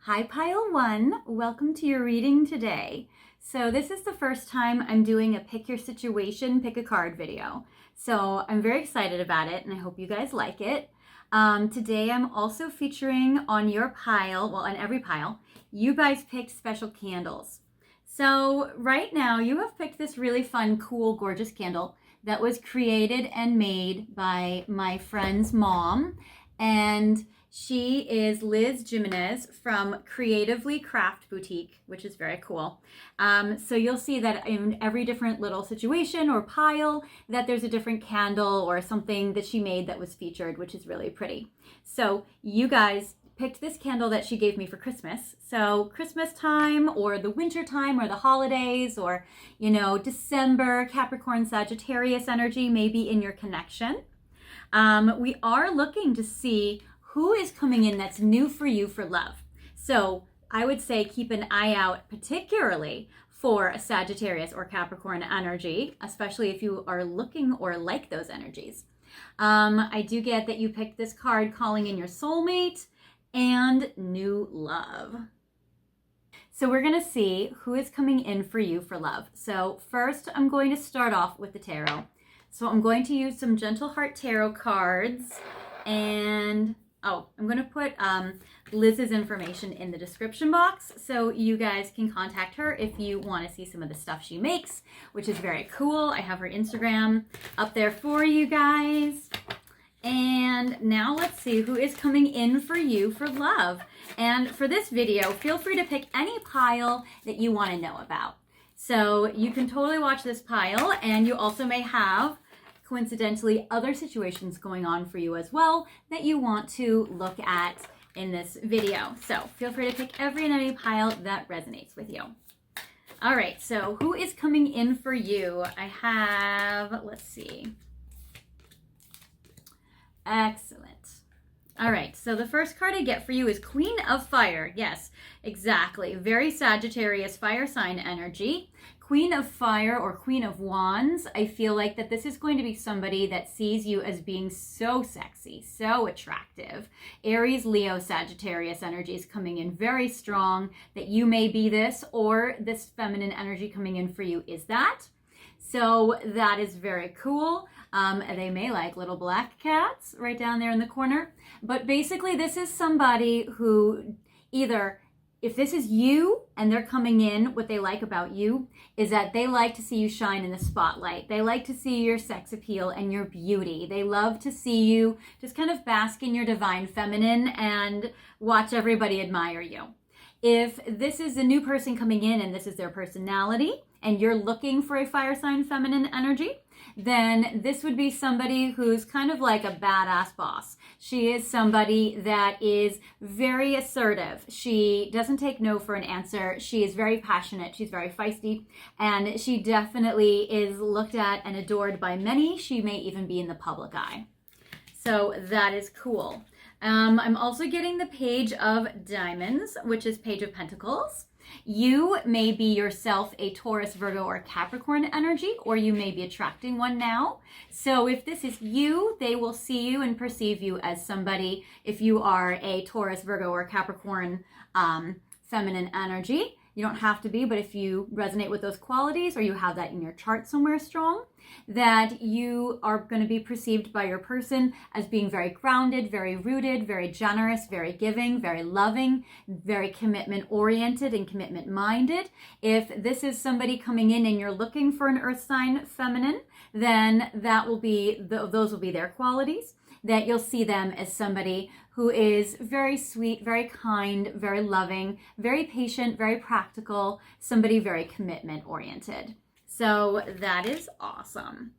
Hi Pile 1, welcome to your reading today. So this is the first time I'm doing a pick your situation, pick a card video. So I'm very excited about it and I hope you guys like it. Today I'm also featuring on your pile, well on every pile, you guys picked special candles. So right now you have picked this really fun, cool, gorgeous candle that was created and made by my friend's mom, and she is Liz Jimenez from Creatively Crafty Boutique, which is very cool. So you'll see that in every different little situation or pile that there's a different candle or something that she made that was featured, which is really pretty. So you guys picked this candle that she gave me for Christmas. So Christmas time or the winter time or the holidays or, December, Capricorn, Sagittarius energy may be in your connection. We are looking to see who is coming in that's new for you for love. So I would say keep an eye out particularly for a Sagittarius or Capricorn energy, especially if you are looking or like those energies. I do get that you picked this card calling in your soulmate and new love. So we're going to see who is coming in for you for love. So first I'm going to start off with the tarot. So I'm going to use some Gentle Heart Tarot cards, and I'm going to put Liz's information in the description box so you guys can contact her if you want to see some of the stuff she makes, which is very cool. I have her Instagram up there for you guys. And now let's see who is coming in for you for love. And for this video, feel free to pick any pile that you want to know about. So you can totally watch this pile, and you also may have, coincidentally, other situations going on for you as well that you want to look at in this video. So feel free to pick every and any pile that resonates with you. All right, so who is coming in for you? I have, let's see. Excellent. All right, so the first card I get for you is Queen of Fire. Yes, exactly. Very Sagittarius fire sign energy. Queen of Fire or Queen of Wands. I feel like that this is going to be somebody that sees you as being so sexy, so attractive. Aries, Leo, Sagittarius energy is coming in very strong, that you may be this, or this feminine energy coming in for you is that. So that is very cool. They may like little black cats right down there in the corner. But basically, this is somebody who either, if this is you and they're coming in, what they like about you is that they like to see you shine in the spotlight. They like to see your sex appeal and your beauty. They love to see you just kind of bask in your divine feminine and watch everybody admire you. If this is a new person coming in and this is their personality and you're looking for a fire sign feminine energy, then this would be somebody who's kind of like a badass boss. She is somebody that is very assertive. She doesn't take no for an answer. She is very passionate. She's very feisty, and she definitely is looked at and adored by many. She may even be in the public eye. So that is cool. I'm also getting the Page of Diamonds, which is Page of Pentacles. You may be yourself a Taurus, Virgo, or Capricorn energy, or you may be attracting one now. So if this is you, they will see you and perceive you as somebody, if you are a Taurus, Virgo, or Capricorn feminine energy. You don't have to be, but if you resonate with those qualities or you have that in your chart somewhere strong, that you are going to be perceived by your person as being very grounded, very rooted, very generous, very giving, very loving, very commitment oriented and commitment minded. If this is somebody coming in and you're looking for an earth sign feminine, then that will be those will be their qualities. That you'll see them as somebody who is very sweet, very kind, very loving, very patient, very practical, somebody very commitment oriented. So that is awesome.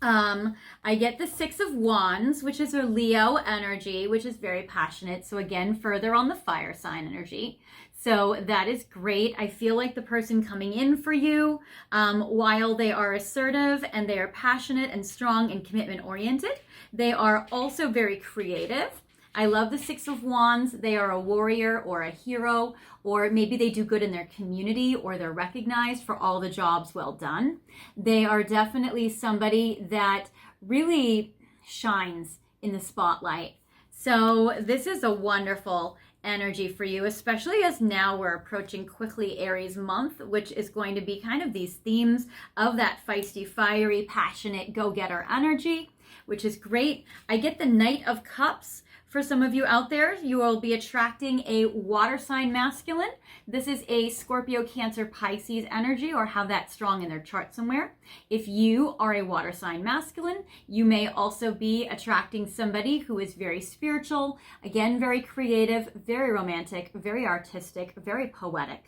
I get the Six of Wands, which is a Leo energy, which is very passionate. So again, further on the fire sign energy. So that is great. I feel like the person coming in for you, while they are assertive and they are passionate and strong and commitment oriented, they are also very creative. I love the Six of Wands. They are a warrior or a hero, or maybe they do good in their community, or they're recognized for all the jobs well done. They are definitely somebody that really shines in the spotlight. So this is a wonderful energy for you, especially as now we're approaching quickly Aries month, which is going to be kind of these themes of that feisty, fiery, passionate, go-getter energy, which is great. I get the Knight of Cups. For some of you out there, you will be attracting a water sign masculine. This is a Scorpio, Cancer, Pisces energy, or have that strong in their chart somewhere. If you are a water sign masculine, you may also be attracting somebody who is very spiritual, again, very creative, very romantic, very artistic, very poetic.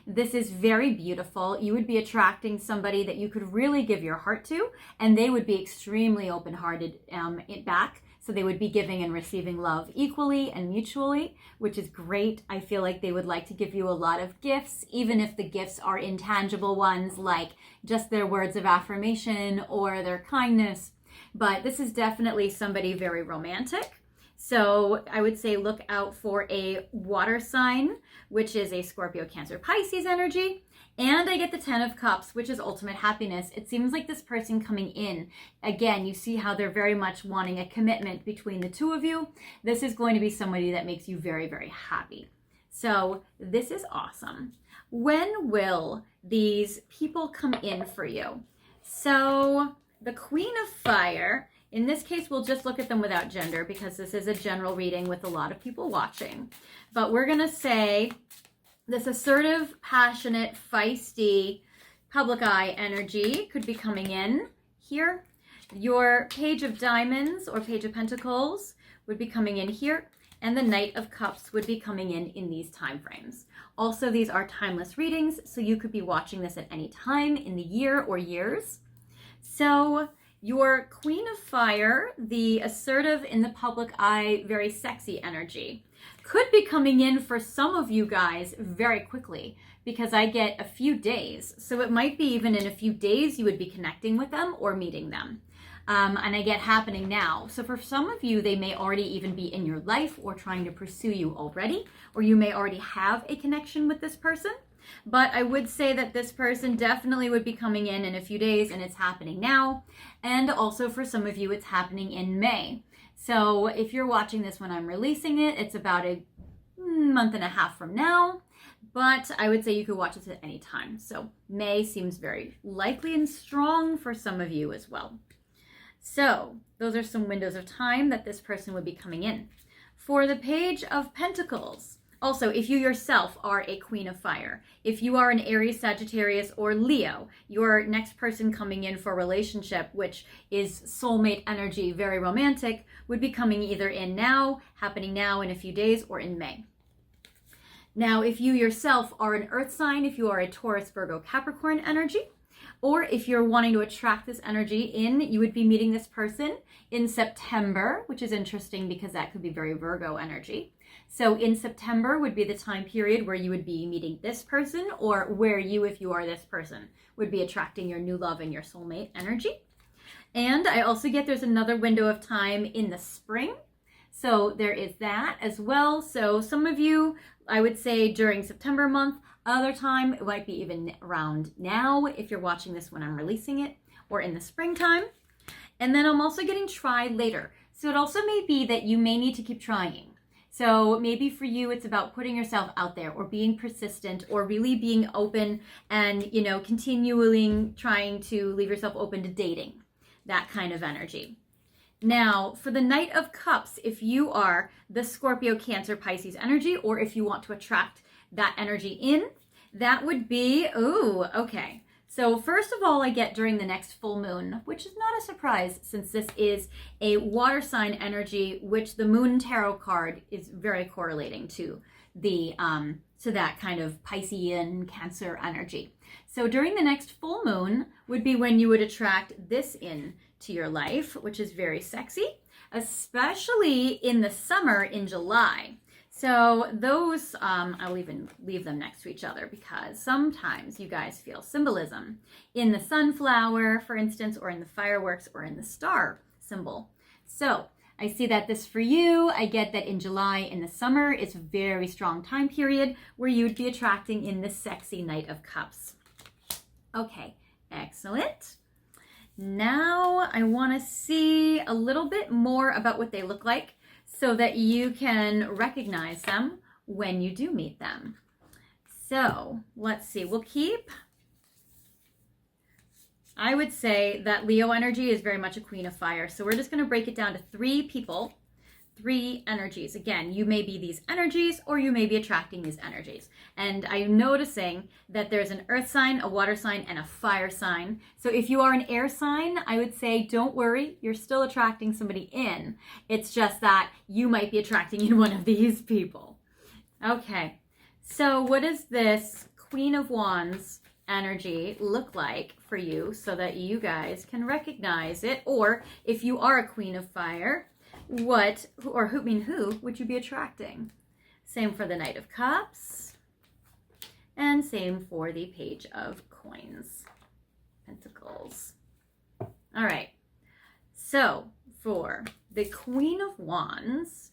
This is very beautiful. You would be attracting somebody that you could really give your heart to, and they would be extremely open-hearted back. So they would be giving and receiving love equally and mutually, which is great. I feel like they would like to give you a lot of gifts, even if the gifts are intangible ones, like just their words of affirmation or their kindness. But this is definitely somebody very romantic. So I would say look out for a water sign, which is a Scorpio, Cancer, Pisces energy. And I get the 10 of Cups, which is ultimate happiness. It seems like this person coming in, again, you see how they're very much wanting a commitment between the two of you. This is going to be somebody that makes you very, very happy. So this is awesome. When will these people come in for you? So the Queen of Fire, in this case, we'll just look at them without gender because this is a general reading with a lot of people watching. But we're going to say this assertive, passionate, feisty, public eye energy could be coming in here. Your Page of Diamonds or Page of Pentacles would be coming in here. And the Knight of Cups would be coming in these time frames. Also, these are timeless readings, so you could be watching this at any time in the year or years. So your Queen of Fire, the assertive in the public eye, very sexy energy, could be coming in for some of you guys very quickly because I get a few days. So it might be even in a few days you would be connecting with them or meeting them. And I get happening now. So for some of you, they may already even be in your life or trying to pursue you already, or you may already have a connection with this person. But I would say that this person definitely would be coming in a few days, and it's happening now. And also for some of you, it's happening in May. So if you're watching this when I'm releasing it, it's about a month and a half from now. But I would say you could watch this at any time. So May seems very likely and strong for some of you as well. So those are some windows of time that this person would be coming in. For the Page of Pentacles, also, if you yourself are a Queen of Fire, if you are an Aries, Sagittarius, or Leo, your next person coming in for a relationship, which is soulmate energy, very romantic, would be coming either in now, happening now in a few days, or in May. Now, if you yourself are an earth sign, if you are a Taurus, Virgo, Capricorn energy, or if you're wanting to attract this energy in, you would be meeting this person in September, which is interesting because that could be very Virgo energy. So in September would be the time period where you would be meeting this person, or where you, if you are this person, would be attracting your new love and your soulmate energy. And I also get there's another window of time in the spring. So there is that as well. So some of you, I would say during September month, other time, it might be even around now if you're watching this when I'm releasing it, or in the springtime. And then I'm also getting try later. So it also may be that you may need to keep trying. So maybe for you, it's about putting yourself out there or being persistent or really being open and, continually trying to leave yourself open to dating, that kind of energy. Now, for the Knight of Cups, if you are the Scorpio, Cancer, Pisces energy, or if you want to attract that energy in, that would be, okay. So first of all, I get during the next full moon, which is not a surprise since this is a water sign energy, which the Moon Tarot card is very correlating to that kind of Piscean Cancer energy. So during the next full moon would be when you would attract this in to your life, which is very sexy, especially in the summer in July. So those, I'll even leave them next to each other because sometimes you guys feel symbolism in the sunflower, for instance, or in the fireworks or in the star symbol. So I see that this for you, I get that in July in the summer is a very strong time period where you would be attracting in the sexy Knight of Cups. Okay, excellent. Now I want to see a little bit more about what they look like, so that you can recognize them when you do meet them. So let's see, I would say that Leo energy is very much a queen of fire. So we're just going to break it down to 3 people, 3 energies. Again, you may be these energies or you may be attracting these energies. And I'm noticing that there's an earth sign, a water sign, and a fire sign. So if you are an air sign, I would say don't worry, you're still attracting somebody in. It's just that you might be attracting in one of these people. Okay, so what does this Queen of Wands energy look like for you so that you guys can recognize it? Or if you are a Queen of Fire, who would you be attracting? Same for the Knight of Cups, and same for the Page of Coins, Pentacles. All right, so for the Queen of Wands,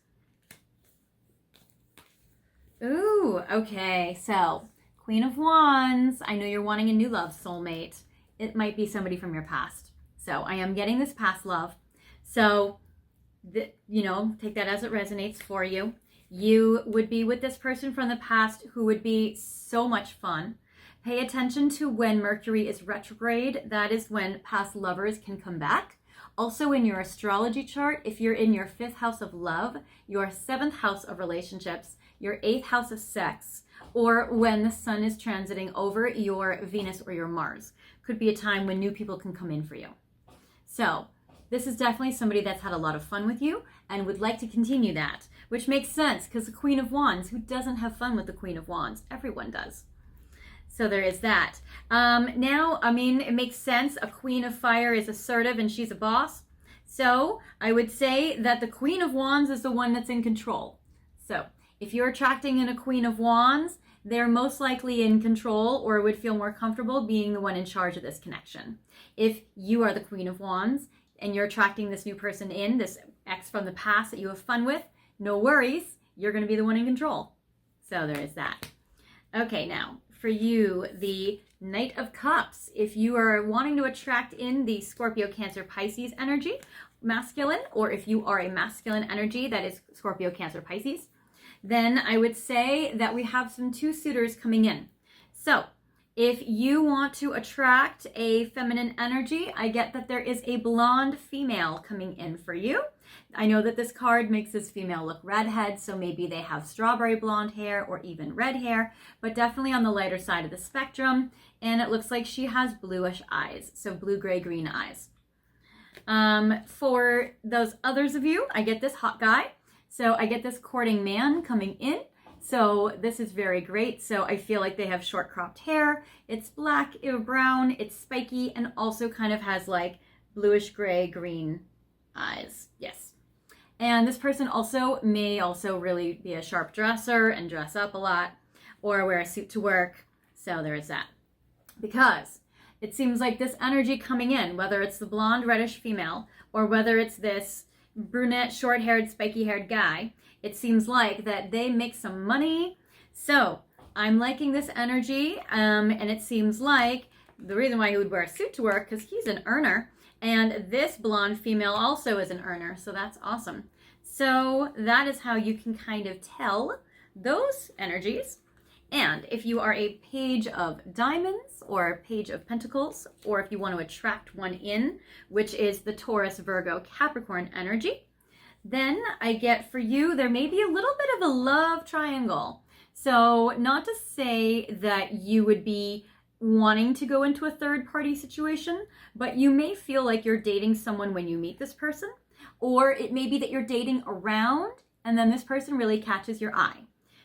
ooh, okay, so Queen of Wands, I know you're wanting a new love soulmate. It might be somebody from your past. So I am getting this past love. So, take that as it resonates for you. You would be with this person from the past who would be so much fun. Pay attention to when Mercury is retrograde. That is when past lovers can come back. Also in your astrology chart, if you're in your 5th house of love, your 7th house of relationships, your 8th house of sex, or when the sun is transiting over your Venus or your Mars, could be a time when new people can come in for you. So this is definitely somebody that's had a lot of fun with you and would like to continue that, which makes sense because the Queen of Wands, who doesn't have fun with the Queen of Wands? Everyone does. So there is that. Now, it makes sense. A Queen of Fire is assertive and she's a boss. So I would say that the Queen of Wands is the one that's in control. So if you're attracting in a Queen of Wands, they're most likely in control or would feel more comfortable being the one in charge of this connection. If you are the Queen of Wands and you're attracting this new person in, this ex from the past that you have fun with, no worries, you're going to be the one in control. So there is that. Okay, now for you, the Knight of Cups. If you are wanting to attract in the Scorpio, Cancer, Pisces energy, masculine, or if you are a masculine energy that is Scorpio, Cancer, Pisces, then I would say that we have some 2 suitors coming in. So if you want to attract a feminine energy, I get that there is a blonde female coming in for you. I know that this card makes this female look redhead, so maybe they have strawberry blonde hair or even red hair, but definitely on the lighter side of the spectrum. And it looks like she has bluish eyes, so blue, gray, green eyes. For those others of you, I get this hot guy. So I get this courting man coming in. So this is very great. So I feel like they have short cropped hair. It's black, brown, it's spiky, and also kind of has like bluish gray, green eyes. Yes. And this person may really be a sharp dresser and dress up a lot or wear a suit to work. So there is that. Because it seems like this energy coming in, whether it's the blonde reddish female or whether it's this brunette, short-haired, spiky-haired guy, it seems like that they make some money. So I'm liking this energy, and it seems like the reason why he would wear a suit to work, because he's an earner, and this blonde female also is an earner, so that's awesome. So that is how you can kind of tell those energies. And if you are a Page of Diamonds or a Page of Pentacles, or if you want to attract one in, which is the Taurus, Virgo, Capricorn energy, then I get for you, there may be a little bit of a love triangle. So not to say that you would be wanting to go into a third party situation, but you may feel like you're dating someone when you meet this person, or it may be that you're dating around and then this person really catches your eye.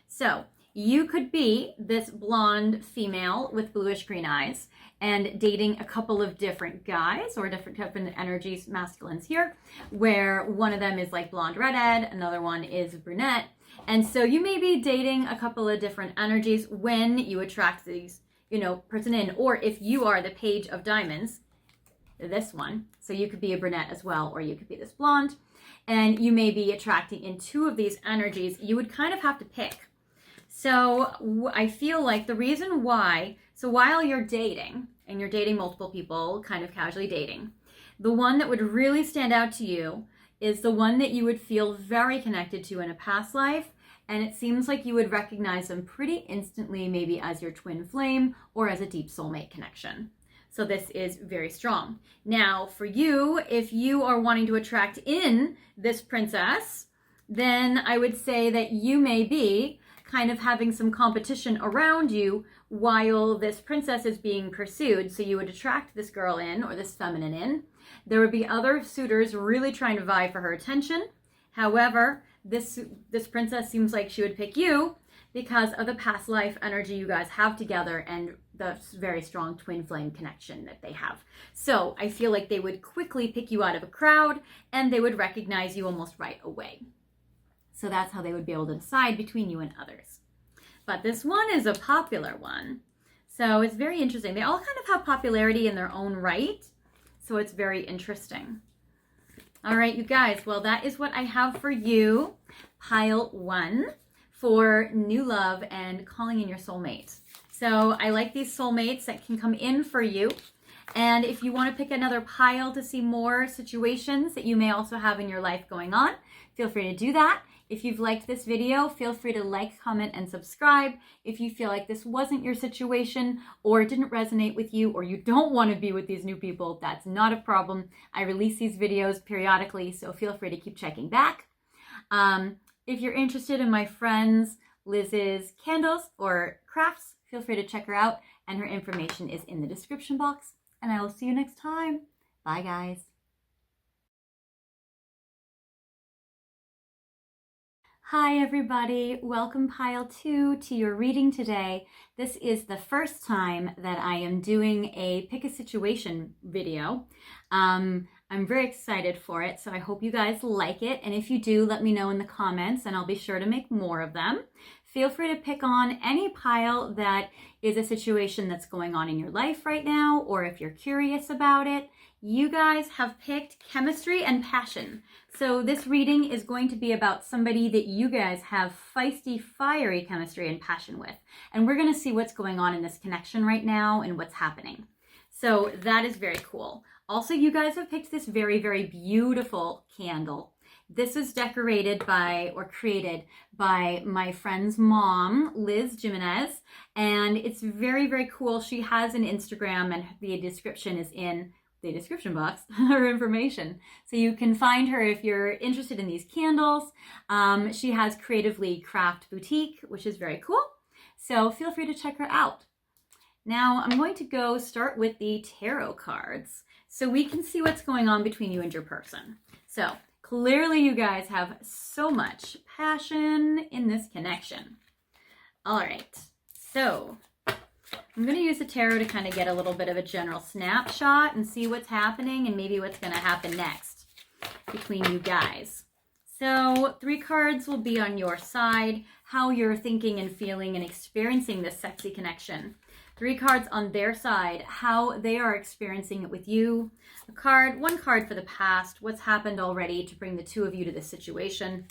So you could be this blonde female with bluish green eyes and dating a couple of different guys or different energies, masculines here, where one of them is like blonde redhead, another one is brunette. And so you may be dating a couple of different energies when you attract these, person in, or if you are the Page of Diamonds, this one, so you could be a brunette as well, or you could be this blonde, and you may be attracting in 2 of these energies. You would kind of have to pick. So I feel like the reason why, so while you're dating, and you're dating multiple people, kind of casually dating, the one that would really stand out to you is the one that you would feel very connected to in a past life, and it seems like you would recognize them pretty instantly, maybe as your twin flame or as a deep soulmate connection. So this is very strong. Now, for you, if you are wanting to attract in this princess, then I would say that you may be kind of having some competition around you while this princess is being pursued. So you would attract this girl in, or this feminine in. There would be other suitors really trying to vie for her attention. However, this princess seems like she would pick you because of the past life energy you guys have together and the very strong twin flame connection that they have. So I feel like they would quickly pick you out of a crowd and they would recognize you almost right away. So that's how they would be able to decide between you and others. But this one is a popular one. So it's very interesting. They all kind of have popularity in their own right. So it's very interesting. All right, you guys. Well, that is what I have for you. Pile 1 for new love and calling in your soulmate. So I like these soulmates that can come in for you. And if you want to pick another pile to see more situations that you may also have in your life going on, feel free to do that. If you've liked this video, feel free to like, comment, and subscribe. If you feel like this wasn't your situation or it didn't resonate with you or you don't want to be with these new people, that's not a problem. I release these videos periodically, so feel free to keep checking back. If you're interested in my friends Liz's candles or crafts, feel free to check her out, and her information is in the description box. And I will see you next time. Bye, guys. Hi everybody, welcome pile 2 to your reading today. This is the first time that I am doing a pick a situation video. I'm very excited for it, so I hope you guys like it. And if you do, let me know in the comments and I'll be sure to make more of them. Feel free to pick on any pile that is a situation that's going on in your life right now, or if you're curious about it. You guys have picked chemistry and passion. So this reading is going to be about somebody that you guys have feisty, fiery chemistry and passion with. And we're going to see what's going on in this connection right now and what's happening. So that is very cool. Also, you guys have picked this very, very beautiful candle. This is decorated by or created by my friend's mom, Liz Jimenez, and it's very, very cool. She has an Instagram and the description is in the description box, her information. So you can find her if you're interested in these candles. She has Creatively Crafty Boutique, which is very cool. So feel free to check her out. Now I'm going to go start with the tarot cards so we can see what's going on between you and your person. So clearly you guys have so much passion in this connection. All right, so I'm going to use the tarot to kind of get a little bit of a general snapshot and see what's happening and maybe what's going to happen next between you guys. So 3 cards will be on your side, how you're thinking and feeling and experiencing this sexy connection. 3 cards on their side, how they are experiencing it with you. One card for the past, what's happened already to bring the 2 of you to this situation.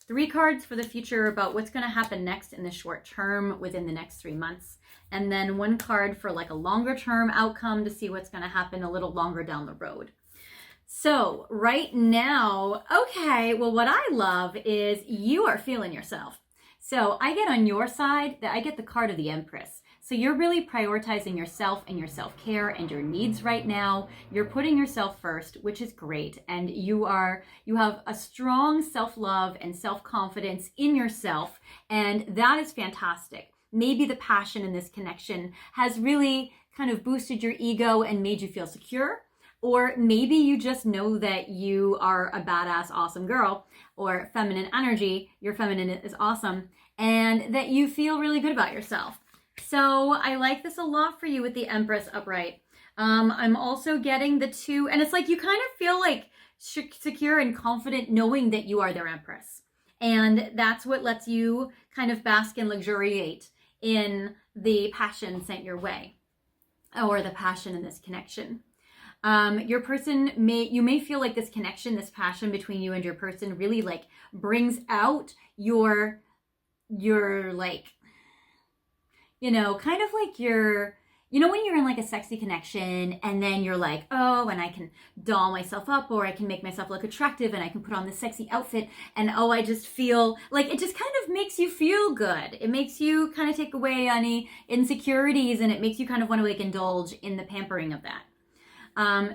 3 cards for the future about what's going to happen next in the short term within the next 3 months. And then 1 card for like a longer term outcome to see what's going to happen a little longer down the road. So right now, okay, well, what I love is you are feeling yourself. So I get on your side that I get the card of the Empress. So you're really prioritizing yourself and your self-care and your needs right now. You're putting yourself first, which is great. And you have a strong self-love and self-confidence in yourself. And that is fantastic. Maybe the passion in this connection has really kind of boosted your ego and made you feel secure. Or maybe you just know that you are a badass, awesome girl, or feminine energy, your feminine is awesome, and that you feel really good about yourself. So I like this a lot for you with the Empress upright. I'm also getting the 2, and it's like you kind of feel like secure and confident knowing that you are their Empress. And that's what lets you kind of bask and luxuriate in the passion sent your way, or the passion in this connection. Your person you may feel like this connection, this passion between you and your person really like brings out your like, you know, kind of like your you know, when you're in like a sexy connection and then you're like, oh, and I can doll myself up, or I can make myself look attractive, and I can put on this sexy outfit, and oh, I just feel like it just kind of makes you feel good. It makes you kind of take away any insecurities, and it makes you kind of want to like indulge in the pampering of that.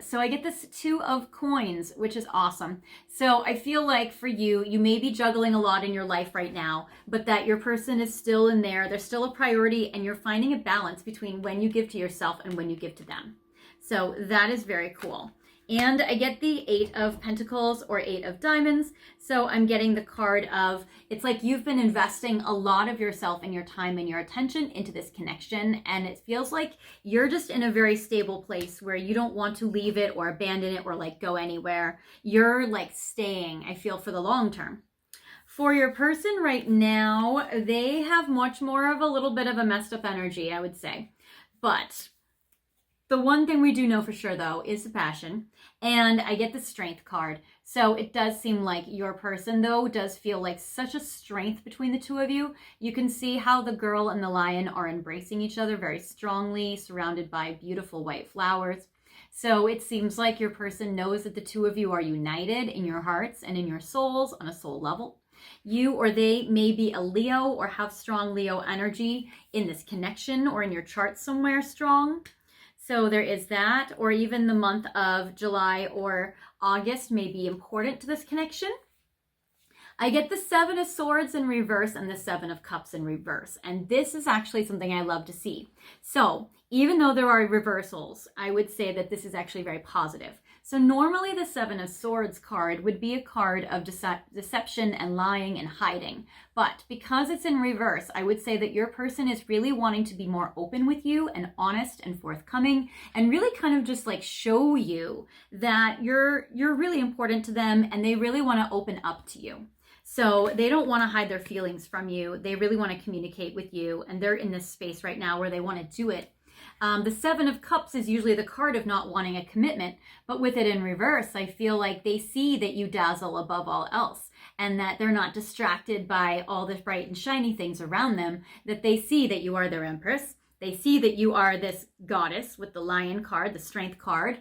So I get this 2 of coins, which is awesome. So I feel like for you, you may be juggling a lot in your life right now, but that your person is still in there. They're still a priority, and you're finding a balance between when you give to yourself and when you give to them. So that is very cool. And I get the 8 of Pentacles or 8 of Diamonds. So I'm getting the card of, it's like you've been investing a lot of yourself and your time and your attention into this connection. And it feels like you're just in a very stable place where you don't want to leave it or abandon it or like go anywhere. You're like staying, I feel, for the long term. For your person right now, they have much more of a little bit of a messed up energy, I would say. But the one thing we do know for sure, though, is the passion. And I get the Strength card. So it does seem like your person, though, does feel like such a strength between the 2 of you. You can see how the girl and the lion are embracing each other very strongly, surrounded by beautiful white flowers. So it seems like your person knows that the 2 of you are united in your hearts and in your souls on a soul level. You or they may be a Leo or have strong Leo energy in this connection or in your chart somewhere strong. So there is that, or even the month of July or August may be important to this connection. I get the 7 of Swords in reverse and the 7 of Cups in reverse. And this is actually something I love to see. So even though there are reversals, I would say that this is actually very positive. So normally the 7 of Swords card would be a card of deception and lying and hiding. But because it's in reverse, I would say that your person is really wanting to be more open with you and honest and forthcoming, and really kind of just like show you that you're really important to them, and they really want to open up to you. So they don't want to hide their feelings from you. They really want to communicate with you, and they're in this space right now where they want to do it. The 7 of Cups is usually the card of not wanting a commitment, but with it in reverse, I feel like they see that you dazzle above all else, and that they're not distracted by all the bright and shiny things around them, that they see that you are their Empress. They see that you are this goddess with the Lion card, the Strength card.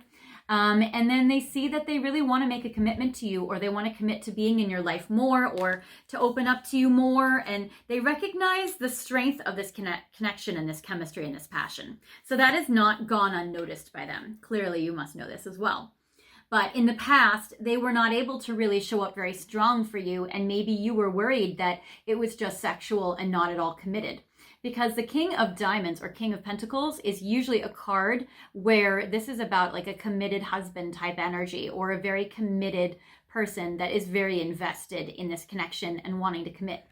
And then they see that they really want to make a commitment to you, or they want to commit to being in your life more, or to open up to you more. And they recognize the strength of this connection and this chemistry and this passion. So that has not gone unnoticed by them. Clearly, you must know this as well. But in the past, they were not able to really show up very strong for you. And maybe you were worried that it was just sexual and not at all committed. Because the King of Diamonds or King of Pentacles is usually a card where this is about like a committed husband type energy, or a very committed person that is very invested in this connection and wanting to commit.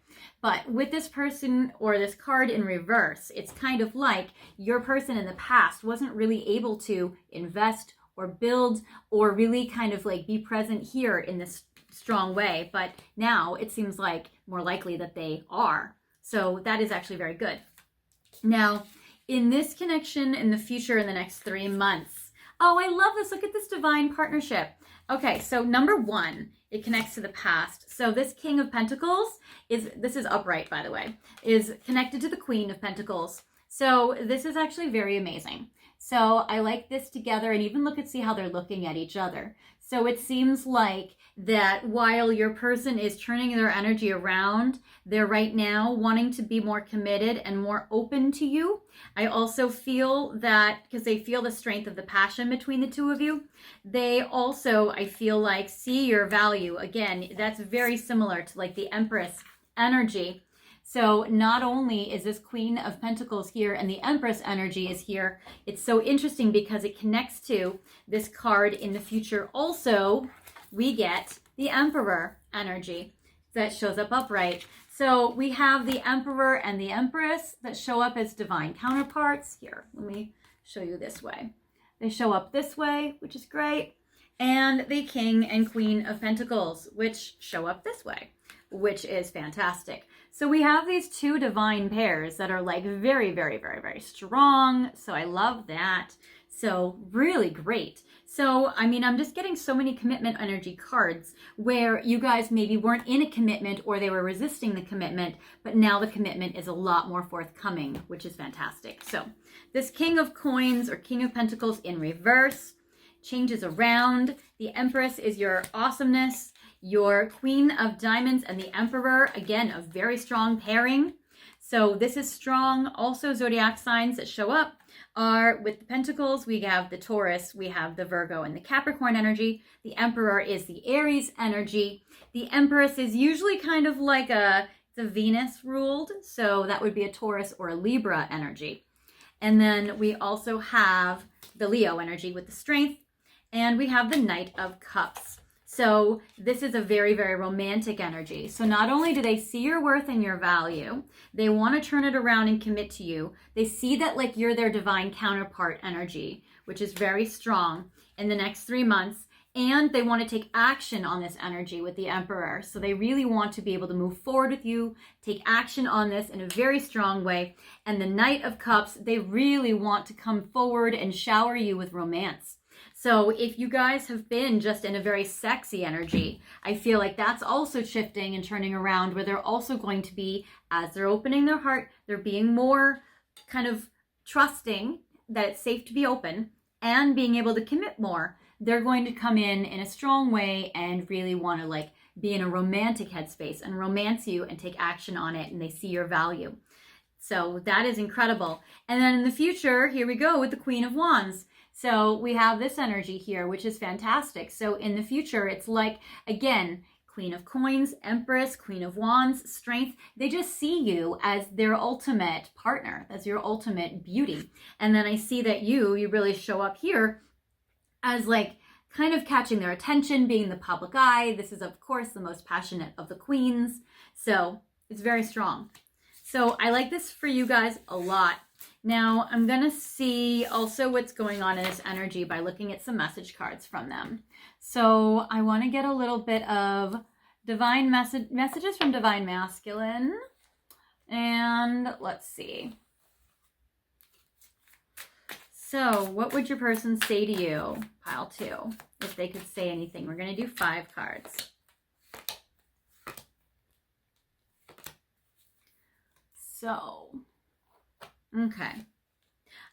But with this person or this card in reverse, it's kind of like your person in the past wasn't really able to invest or build or really kind of like be present here in this strong way. But now it seems like more likely that they are. So that is actually very good. Now, in this connection in the future, in the next 3 months, oh, I love this. Look at this divine partnership. Okay, so number 1, it connects to the past. So this King of Pentacles this is upright, by the way, is connected to the Queen of Pentacles. So this is actually very amazing. So I like this together, and even see how they're looking at each other. So it seems like that while your person is turning their energy around, they're right now wanting to be more committed and more open to you. I also feel that because they feel the strength of the passion between the 2 of you, they also, I feel like, see your value. Again, that's very similar to like the Empress energy. So not only is this Queen of Pentacles here and the Empress energy is here, it's so interesting because it connects to this card in the future. Also, we get the Emperor energy that shows up upright. So we have the Emperor and the Empress that show up as divine counterparts. Here, let me show you this way. They show up this way, which is great. And the King and Queen of Pentacles, which show up this way, which is fantastic. So we have these 2 divine pairs that are like very, very, very, very strong. So I love that. So really great. So, I mean, I'm just getting so many commitment energy cards where you guys maybe weren't in a commitment or they were resisting the commitment, but now the commitment is a lot more forthcoming, which is fantastic. So this King of Coins or King of Pentacles in reverse changes around. The Empress is your awesomeness. Your Queen of Diamonds and the Emperor, again, a very strong pairing. So this is strong. Also, zodiac signs that show up are with the Pentacles, we have the Taurus, we have the Virgo and the Capricorn energy. The Emperor is the Aries energy. The Empress is usually kind of like the Venus ruled, so that would be a Taurus or a Libra energy. And then we also have the Leo energy with the Strength, and we have the Knight of Cups. So this is a very, very romantic energy. So not only do they see your worth and your value, they want to turn it around and commit to you. They see that like you're their divine counterpart energy, which is very strong in the next 3 months. And they want to take action on this energy with the Emperor. So they really want to be able to move forward with you, take action on this in a very strong way. And the Knight of Cups, they really want to come forward and shower you with romance. So if you guys have been just in a very sexy energy, I feel like that's also shifting and turning around, where they're also going to be, as they're opening their heart, they're being more kind of trusting that it's safe to be open and being able to commit more. They're going to come in a strong way and really want to like be in a romantic headspace and romance you and take action on it, and they see your value. So that is incredible. And then in the future, here we go with the Queen of Wands. So we have this energy here, which is fantastic. So in the future, it's like, again, Queen of Coins, Empress, Queen of Wands, Strength. They just see you as their ultimate partner, as your ultimate beauty. And then I see that you really show up here as like kind of catching their attention, being the public eye. This is, of course, the most passionate of the queens. So it's very strong. So I like this for you guys a lot. Now, I'm going to see also what's going on in this energy by looking at some message cards from them. So I want to get a little bit of divine messages from Divine Masculine. And let's see. So what would your person say to you, pile 2, if they could say anything? We're going to do 5 cards. So... okay.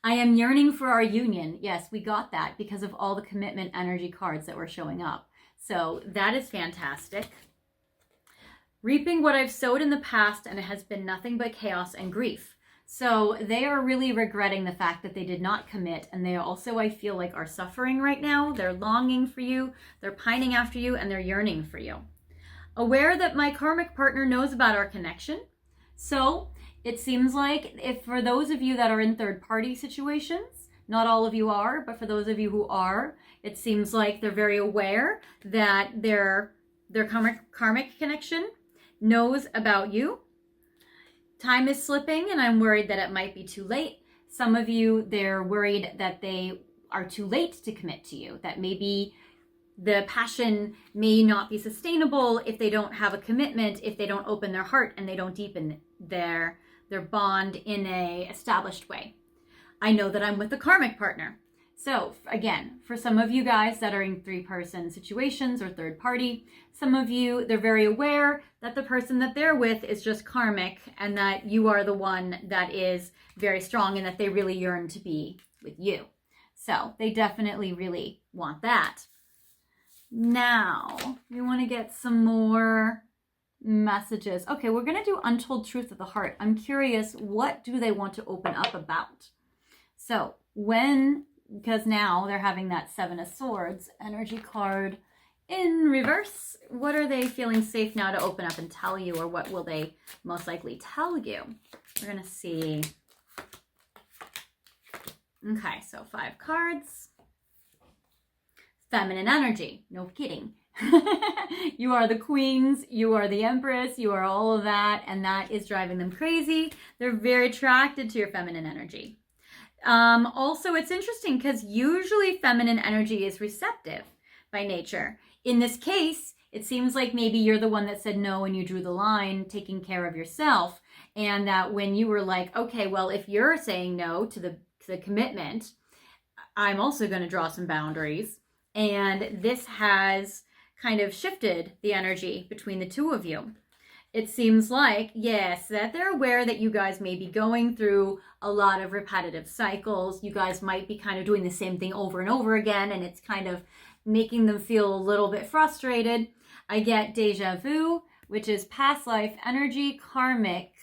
I am yearning for our union. Yes, we got that because of all the commitment energy cards that were showing up. So that is fantastic. Reaping what I've sowed in the past, and it has been nothing but chaos and grief. So they are really regretting the fact that they did not commit. And they also, I feel like, are suffering right now. They're longing for you. They're pining after you, and they're yearning for you. Aware that my karmic partner knows about our connection. So it seems like if for those of you that are in third-party situations, not all of you are, but for those of you who are, it seems like they're very aware that their karmic connection knows about you. Time is slipping, and I'm worried that it might be too late. Some of you, they're worried that they are too late to commit to you, that maybe the passion may not be sustainable if they don't have a commitment, if they don't open their heart and they don't deepen their bond in a established way. I know that I'm with a karmic partner. So again, for some of you guys that are in 3-person situations or third party, some of you, they're very aware that the person that they're with is just karmic and that you are the one that is very strong and that they really yearn to be with you. So they definitely really want that. Now, we want to get some more messages. Okay, we're going to do Untold Truth of the Heart. I'm curious, what do they want to open up about? So because now they're having that 7 of Swords energy card in reverse, what are they feeling safe now to open up and tell you, or what will they most likely tell you? We're going to see. Okay, so 5 cards. Feminine energy, no kidding. You are the queens, you are the empress, you are all of that, and that is driving them crazy. They're very attracted to your feminine energy. Also, it's interesting because usually feminine energy is receptive by nature. In this case, it seems like maybe you're the one that said no and you drew the line, taking care of yourself, and that when you were like, okay, well, if you're saying no to the commitment, I'm also going to draw some boundaries. And this has kind of shifted the energy between the two of you. It seems like, yes, that they're aware that you guys may be going through a lot of repetitive cycles. You guys might be kind of doing the same thing over and over again, and it's kind of making them feel a little bit frustrated. I get deja vu, which is past life energy, karmic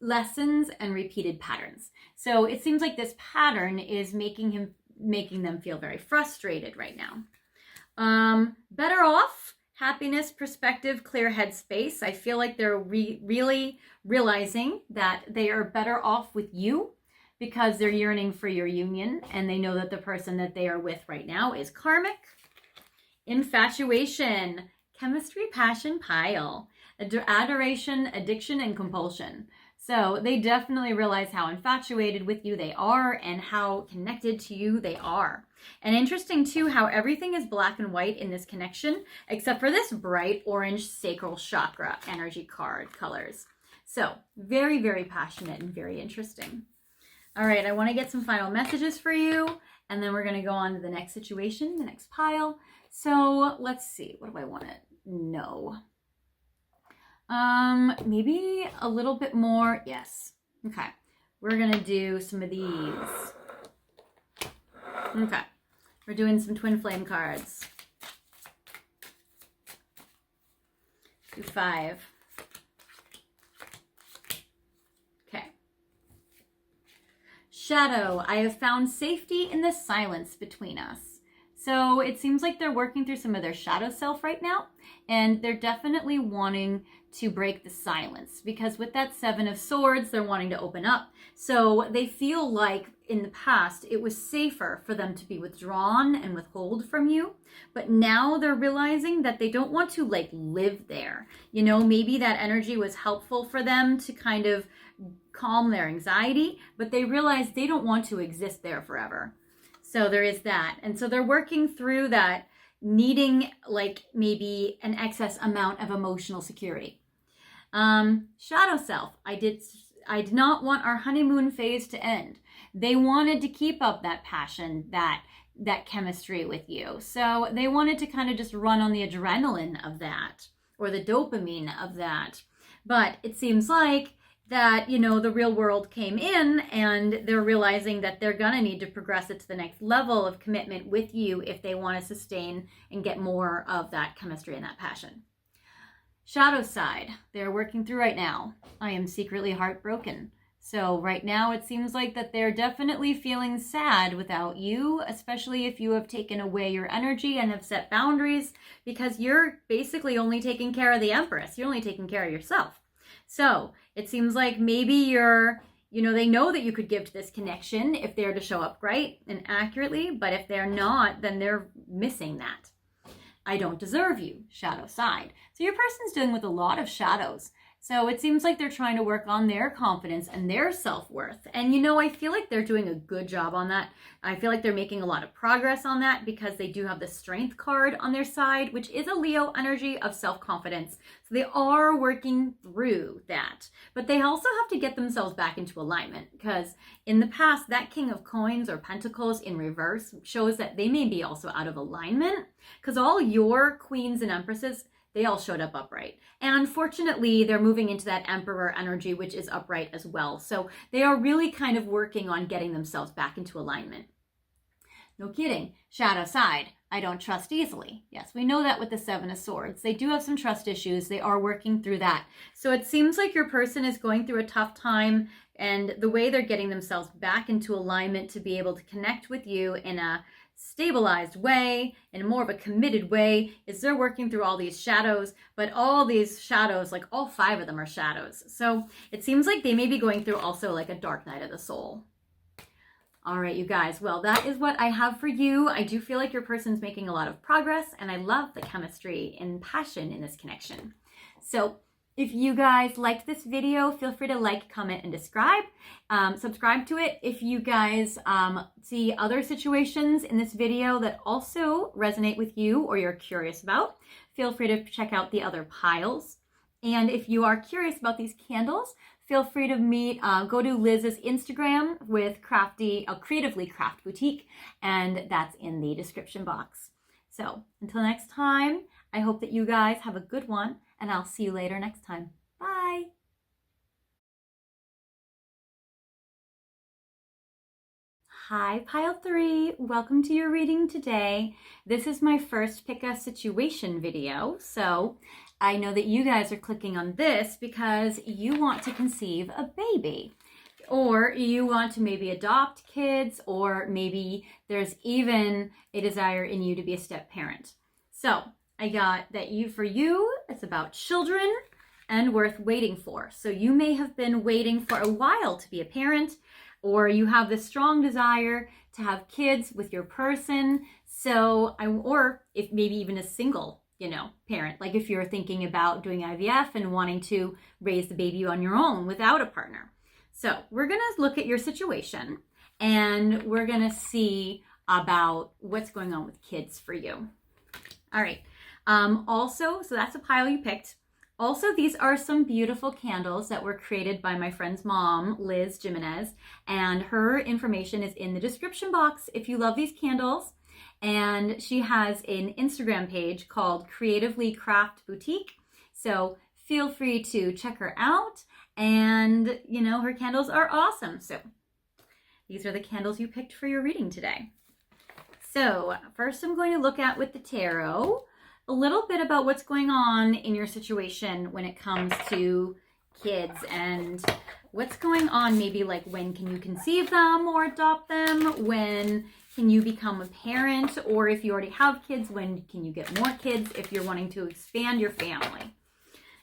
lessons, and repeated patterns. So it seems like this pattern is making them feel very frustrated right now. Better off. Happiness, perspective, clear headspace. I feel like they're really realizing that they are better off with you because they're yearning for your union, and they know that the person that they are with right now is karmic. Infatuation, chemistry, passion, pile, adoration, addiction, and compulsion. So they definitely realize how infatuated with you they are and how connected to you they are. And interesting too how everything is black and white in this connection, except for this bright orange sacral chakra energy card colors. So very, very passionate and very interesting. All right, I want to get some final messages for you, and then we're going to go on to the next situation, the next pile. So let's see, what do I want to know? Maybe a little bit more. Yes. Okay. We're going to do some of these. Okay. We're doing some twin flame cards. Do 5. Okay. Shadow, I have found safety in the silence between us. So it seems like they're working through some of their shadow self right now, and they're definitely wanting to break the silence, because with that 7 of Swords, they're wanting to open up. So they feel like in the past, it was safer for them to be withdrawn and withhold from you. But now they're realizing that they don't want to like live there. You know, maybe that energy was helpful for them to kind of calm their anxiety, but they realize they don't want to exist there forever. So there is that. And so they're working through that, needing like maybe an excess amount of emotional security. Shadow self, I did not want our honeymoon phase to end. They wanted to keep up that passion, that chemistry with you. So they wanted to kind of just run on the adrenaline of that, or the dopamine of that. But it seems like that, you know, the real world came in, and they're realizing that they're gonna need to progress it to the next level of commitment with you if they want to sustain and get more of that chemistry and that passion. Shadow side, they're working through right now. I am secretly heartbroken. So right now it seems like that they're definitely feeling sad without you, especially if you have taken away your energy and have set boundaries, because you're basically only taking care of the Empress. You're only taking care of yourself. So it seems like maybe they know that you could give to this connection if they're to show up right and accurately, but if they're not, then they're missing that. I don't deserve you, shadow side. So your person's dealing with a lot of shadows. So it seems like they're trying to work on their confidence and their self-worth. And I feel like they're doing a good job on that. I feel like they're making a lot of progress on that, because they do have the Strength card on their side, which is a Leo energy of self-confidence. So they are working through that. But they also have to get themselves back into alignment, because in the past, that King of Coins or Pentacles in reverse shows that they may be also out of alignment, because all your queens and empresses, they all showed up upright. And unfortunately, they're moving into that Emperor energy, which is upright as well. So they are really kind of working on getting themselves back into alignment. No kidding. Shadow side, I don't trust easily. Yes, we know that with the 7 of Swords. They do have some trust issues. They are working through that. So it seems like your person is going through a tough time, and the way they're getting themselves back into alignment to be able to connect with you in a stabilized way, in more of a committed way, is they're working through all these shadows. But all these shadows, like all 5 of them are shadows. So it seems like they may be going through also like a dark night of the soul. All right, you guys. Well, that is what I have for you. I do feel like your person's making a lot of progress, and I love the chemistry and passion in this connection. So if you guys liked this video, feel free to like, comment, and subscribe to it. If you guys see other situations in this video that also resonate with you or you're curious about, feel free to check out the other piles. And if you are curious about these candles, feel free to meet, go to Liz's Instagram with Creatively Crafty Boutique, and that's in the description box. So until next time, I hope that you guys have a good one, and I'll see you later next time. Bye. Hi, Pile 3. Welcome to your reading today. This is my first pick a situation video, so I know that you guys are clicking on this because you want to conceive a baby, or you want to maybe adopt kids, or maybe there's even a desire in you to be a step parent. So I got that for you, it's about children and worth waiting for. So you may have been waiting for a while to be a parent, or you have this strong desire to have kids with your person. So, or if maybe even a single, parent, like if you're thinking about doing IVF and wanting to raise the baby on your own without a partner. So we're going to look at your situation, and we're going to see about what's going on with kids for you. All right. Also, so that's a pile you picked. Also, these are some beautiful candles that were created by my friend's mom, Liz Jimenez, and her information is in the description box if you love these candles. And she has an Instagram page called Creatively Crafty Boutique. So feel free to check her out. And, her candles are awesome. So these are the candles you picked for your reading today. So first I'm going to look at with the tarot a little bit about what's going on in your situation when it comes to kids and what's going on, maybe like when can you conceive them or adopt them, when can you become a parent, or if you already have kids, when can you get more kids if you're wanting to expand your family.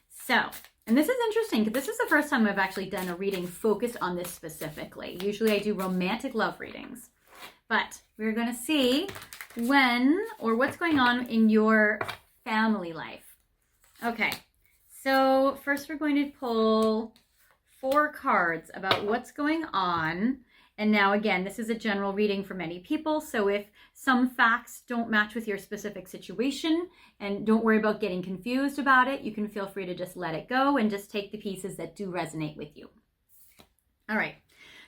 So, and this is interesting because this is the first time I've actually done a reading focused on this specifically. Usually I do romantic love readings, but we're going to see when or what's going on in your family life. Okay, so first we're going to pull 4 cards about what's going on. And now again, this is a general reading for many people, so if some facts don't match with your specific situation, and don't worry about getting confused about it, you can feel free to just let it go and just take the pieces that do resonate with you. All right.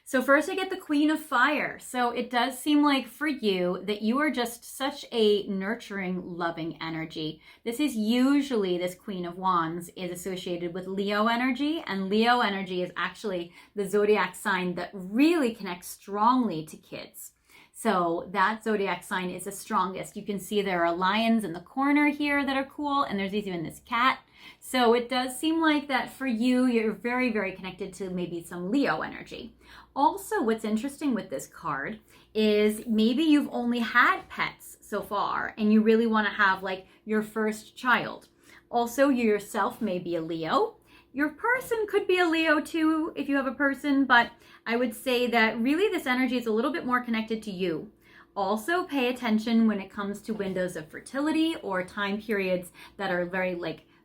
So first I get the Queen of Fire. So it does seem like for you that you are just such a nurturing, loving energy. This is usually, this Queen of Wands is associated with Leo energy, and Leo energy is actually the zodiac sign that really connects strongly to kids. So that zodiac sign is the strongest. You can see there are lions in the corner here that are cool, and there's even this cat. So it does seem like that for you, you're very, very connected to maybe some Leo energy. Also, what's interesting with this card is maybe you've only had pets so far and you really want to have like your first child. Also, you yourself may be a Leo. Your person could be a Leo too if you have a person, but I would say that really this energy is a little bit more connected to you. Also, pay attention when it comes to windows of fertility or time periods that are very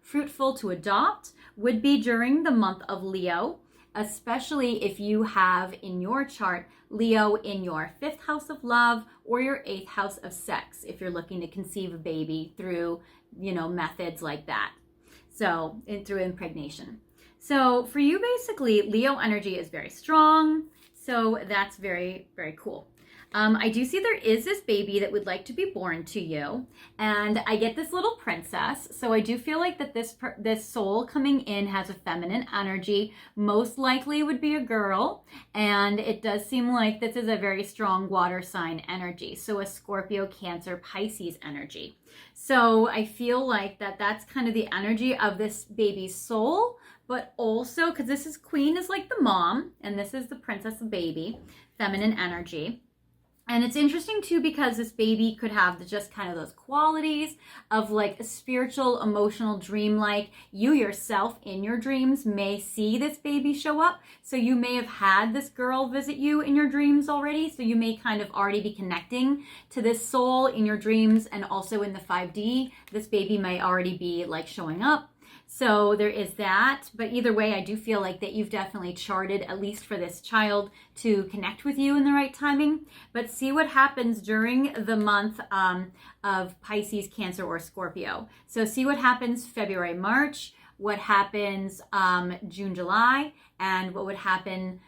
fruitful to adopt would be during the month of Leo, especially if you have in your chart Leo in your 5th house of love or your 8th house of sex, if you're looking to conceive a baby through, methods like that. So through impregnation. So for you, basically, Leo energy is very strong. So that's very, very cool. I do see there is this baby that would like to be born to you, and I get this little princess. So I do feel like that this soul coming in has a feminine energy, most likely would be a girl, and it does seem like this is a very strong water sign energy. So a Scorpio, Cancer, Pisces energy. So I feel like that's kind of the energy of this baby's soul, but also because this is Queen is like the mom, and this is the princess, the baby, feminine energy. And it's interesting too because this baby could have just kind of those qualities of like a spiritual, emotional, dream-like. You yourself in your dreams may see this baby show up. So you may have had this girl visit you in your dreams already. So you may kind of already be connecting to this soul in your dreams, and also in the 5D, this baby may already be like showing up. So there is that, but either way, I do feel like that you've definitely charted, at least for this child, to connect with you in the right timing. But see what happens during the month of Pisces, Cancer, or Scorpio. So see what happens February, March, what happens June, July, and what would happen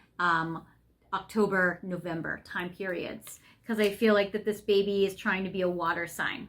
October, November time periods, because I feel like that this baby is trying to be a water sign.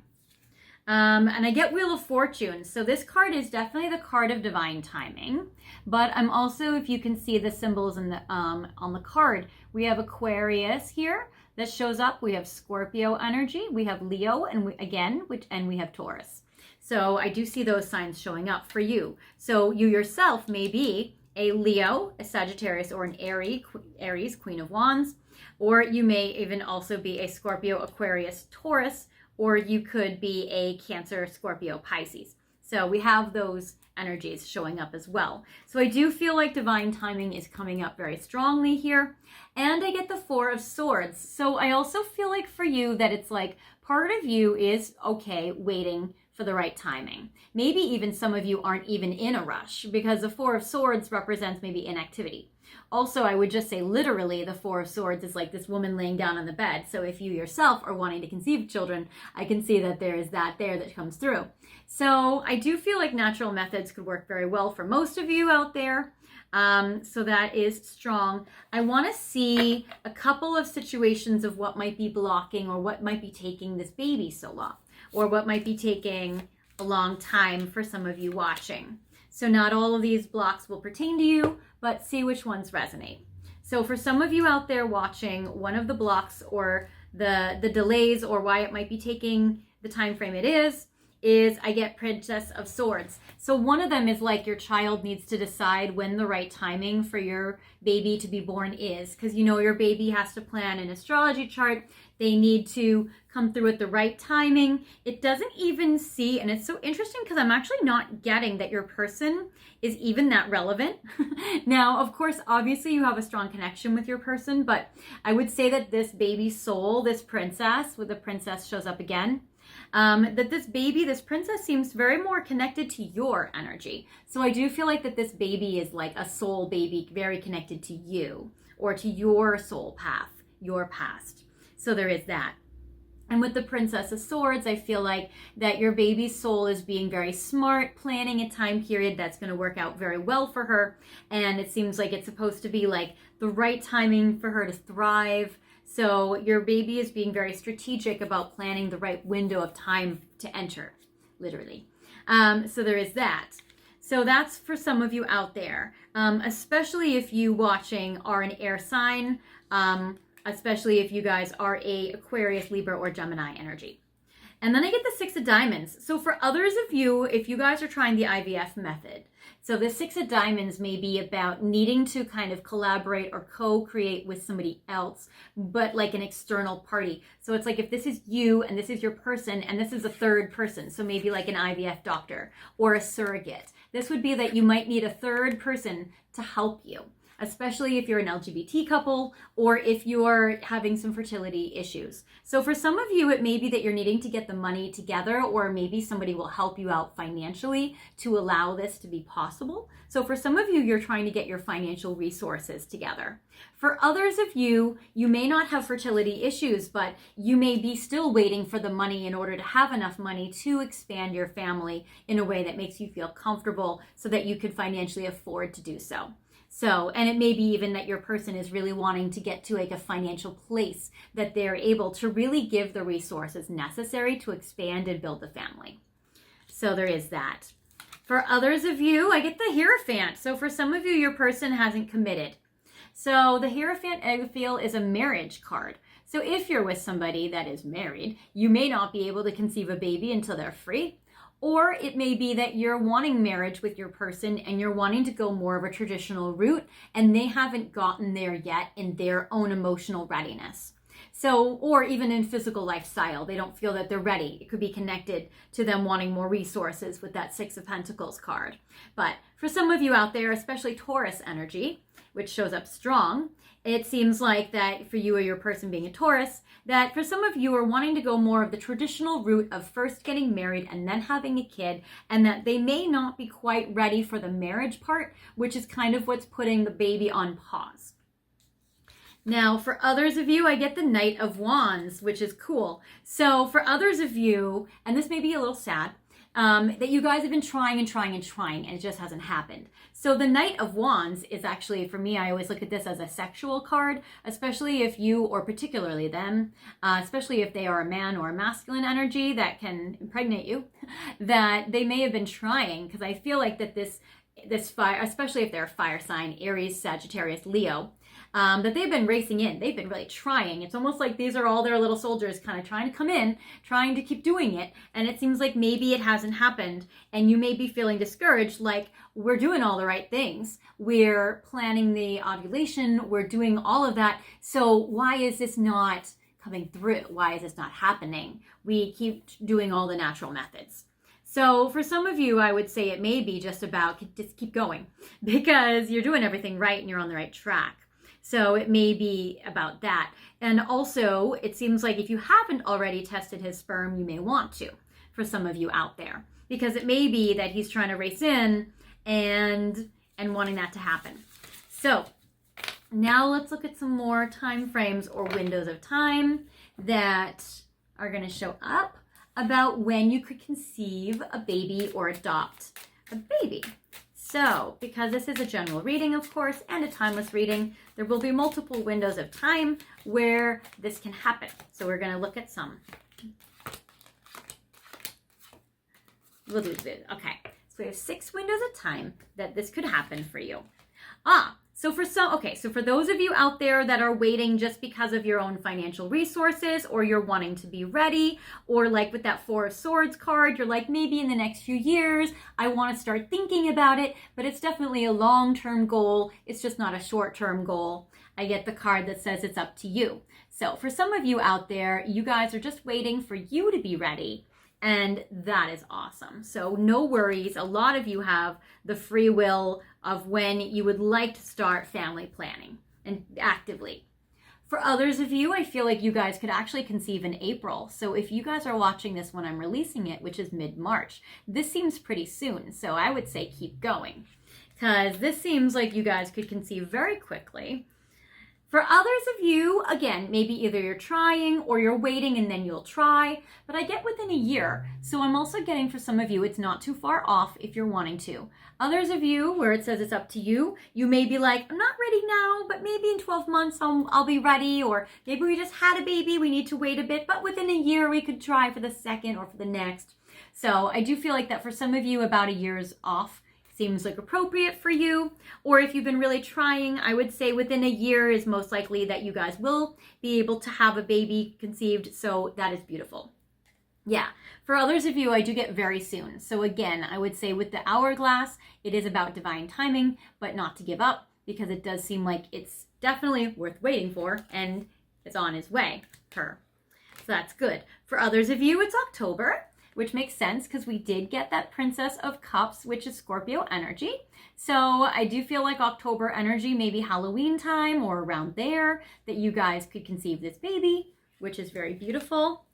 And I get Wheel of Fortune. So this card is definitely the card of divine timing. But I'm also, if you can see the symbols in the on the card, we have Aquarius here that shows up. We have Scorpio energy. We have Leo, and we have Taurus. So I do see those signs showing up for you. So you yourself may be a Leo, a Sagittarius, or an Aries, Queen of Wands. Or you may even also be a Scorpio, Aquarius, Taurus, or you could be a Cancer, Scorpio, Pisces. So we have those energies showing up as well. So I do feel like divine timing is coming up very strongly here. And I get the Four of Swords. So I also feel like for you that it's like part of you is okay waiting for the right timing. Maybe even some of you aren't even in a rush, because the Four of Swords represents maybe inactivity. Also, I would just say literally the Four of Swords is like this woman laying down on the bed. So if you yourself are wanting to conceive children, I can see that there is that there that comes through. So I do feel like natural methods could work very well for most of you out there. So that is strong. I want to see a couple of situations of what might be blocking or what might be taking this baby so long, or what might be taking a long time for some of you watching. So not all of these blocks will pertain to you, but see which ones resonate. So for some of you out there watching, one of the blocks or the delays or why it might be taking the time frame it is I get Princess of Swords. So one of them is like your child needs to decide when the right timing for your baby to be born is, because you know your baby has to plan an astrology chart. They need to come through at the right timing. It doesn't even see, and it's so interesting because I'm actually not getting that your person is even that relevant. Now, of course, obviously you have a strong connection with your person, but I would say that this baby soul, this princess, where the princess shows up again, that this princess seems very more connected to your energy. So I do feel like that this baby is like a soul baby, very connected to you or to your soul path, your past. So there is that. And with the Princess of Swords, I feel like that your baby's soul is being very smart, planning a time period that's going to work out very well for her. And it seems like it's supposed to be like the right timing for her to thrive. So your baby is being very strategic about planning the right window of time to enter, literally. So there is that. So that's for some of you out there, especially if you watching are an air sign, especially if you guys are a Aquarius, Libra, or Gemini energy. And then I get the Six of Diamonds. So for others of you, if you guys are trying the IVF method, so the Six of Diamonds may be about needing to kind of collaborate or co-create with somebody else, but like an external party. So it's like if this is you and this is your person and this is a third person, so maybe like an IVF doctor or a surrogate. This would be that you might need a third person to help you, especially if you're an LGBT couple or if you're having some fertility issues. So for some of you, it may be that you're needing to get the money together, or maybe somebody will help you out financially to allow this to be possible. So for some of you, you're trying to get your financial resources together. For others of you, you may not have fertility issues, but you may be still waiting for the money in order to have enough money to expand your family in a way that makes you feel comfortable so that you could financially afford to do so. So, and it may be even that your person is really wanting to get to like a financial place that they're able to really give the resources necessary to expand and build the family. So there is that. For others of you, I get the Hierophant. So for some of you, your person hasn't committed. So the Hierophant, I feel, is a marriage card. So if you're with somebody that is married, you may not be able to conceive a baby until they're free. Or it may be that you're wanting marriage with your person and you're wanting to go more of a traditional route and they haven't gotten there yet in their own emotional readiness. So, or even in physical lifestyle, they don't feel that they're ready. It could be connected to them wanting more resources with that Six of Pentacles card. But for some of you out there, especially Taurus energy, which shows up strong, it seems like that for you or your person being a Taurus, that for some of you are wanting to go more of the traditional route of first getting married and then having a kid, and that they may not be quite ready for the marriage part, which is kind of what's putting the baby on pause. Now, for others of you, I get the Knight of Wands, which is cool. So for others of you, and this may be a little sad, that you guys have been trying and trying and trying, and it just hasn't happened. So the Knight of Wands is actually, for me, I always look at this as a sexual card, especially if you, or particularly them, especially if they are a man or a masculine energy that can impregnate you, that they may have been trying, because I feel like that this fire, especially if they're a fire sign, Aries, Sagittarius, Leo, that they've been racing in. They've been really trying. It's almost like these are all their little soldiers kind of trying to come in, trying to keep doing it. And it seems like maybe it hasn't happened. And you may be feeling discouraged, like we're doing all the right things. We're planning the ovulation. We're doing all of that. So why is this not coming through? Why is this not happening? We keep doing all the natural methods. So for some of you, I would say it may be just about just keep going because you're doing everything right and you're on the right track. So it may be about that. And also, it seems like if you haven't already tested his sperm, you may want to, for some of you out there, because it may be that he's trying to race in and wanting that to happen. So now let's look at some more time frames or windows of time that are going to show up about when you could conceive a baby or adopt a baby. So, because this is a general reading, of course, and a timeless reading, there will be multiple windows of time where this can happen. So we're going to look at some. We'll do this. Okay. So we have 6 windows of time that this could happen for you. So for those of you out there that are waiting just because of your own financial resources, or you're wanting to be ready, or like with that 4 of Swords card, you're like, maybe in the next few years, I want to start thinking about it, but it's definitely a long-term goal. It's just not a short-term goal. I get the card that says it's up to you. So for some of you out there, you guys are just waiting for you to be ready. And that is awesome. So no worries. A lot of you have the free will of when you would like to start family planning and actively. For others of you, I feel like you guys could actually conceive in April. So if you guys are watching this when I'm releasing it, which is mid-March, this seems pretty soon. So I would say keep going, because this seems like you guys could conceive very quickly. For others of you, again, maybe either you're trying or you're waiting and then you'll try, but I get within a year. So I'm also getting for some of you, it's not too far off if you're wanting to. Others of you, where it says it's up to you, you may be like, I'm not ready now, but maybe in 12 months I'll be ready, or maybe we just had a baby, we need to wait a bit, but within a year we could try for the second or for the next. So I do feel like that for some of you, about a year's off seems like appropriate for you. Or if you've been really trying, I would say within a year is most likely that you guys will be able to have a baby conceived. So that is beautiful. Yeah. For others of you, I do get very soon. So again, I would say with the hourglass, it is about divine timing, but not to give up, because it does seem like it's definitely worth waiting for and it's on its way. So that's good. For others of you, it's October, which makes sense because we did get that Princess of Cups, which is Scorpio energy. So I do feel like October energy, maybe Halloween time or around there, that you guys could conceive this baby, which is very beautiful.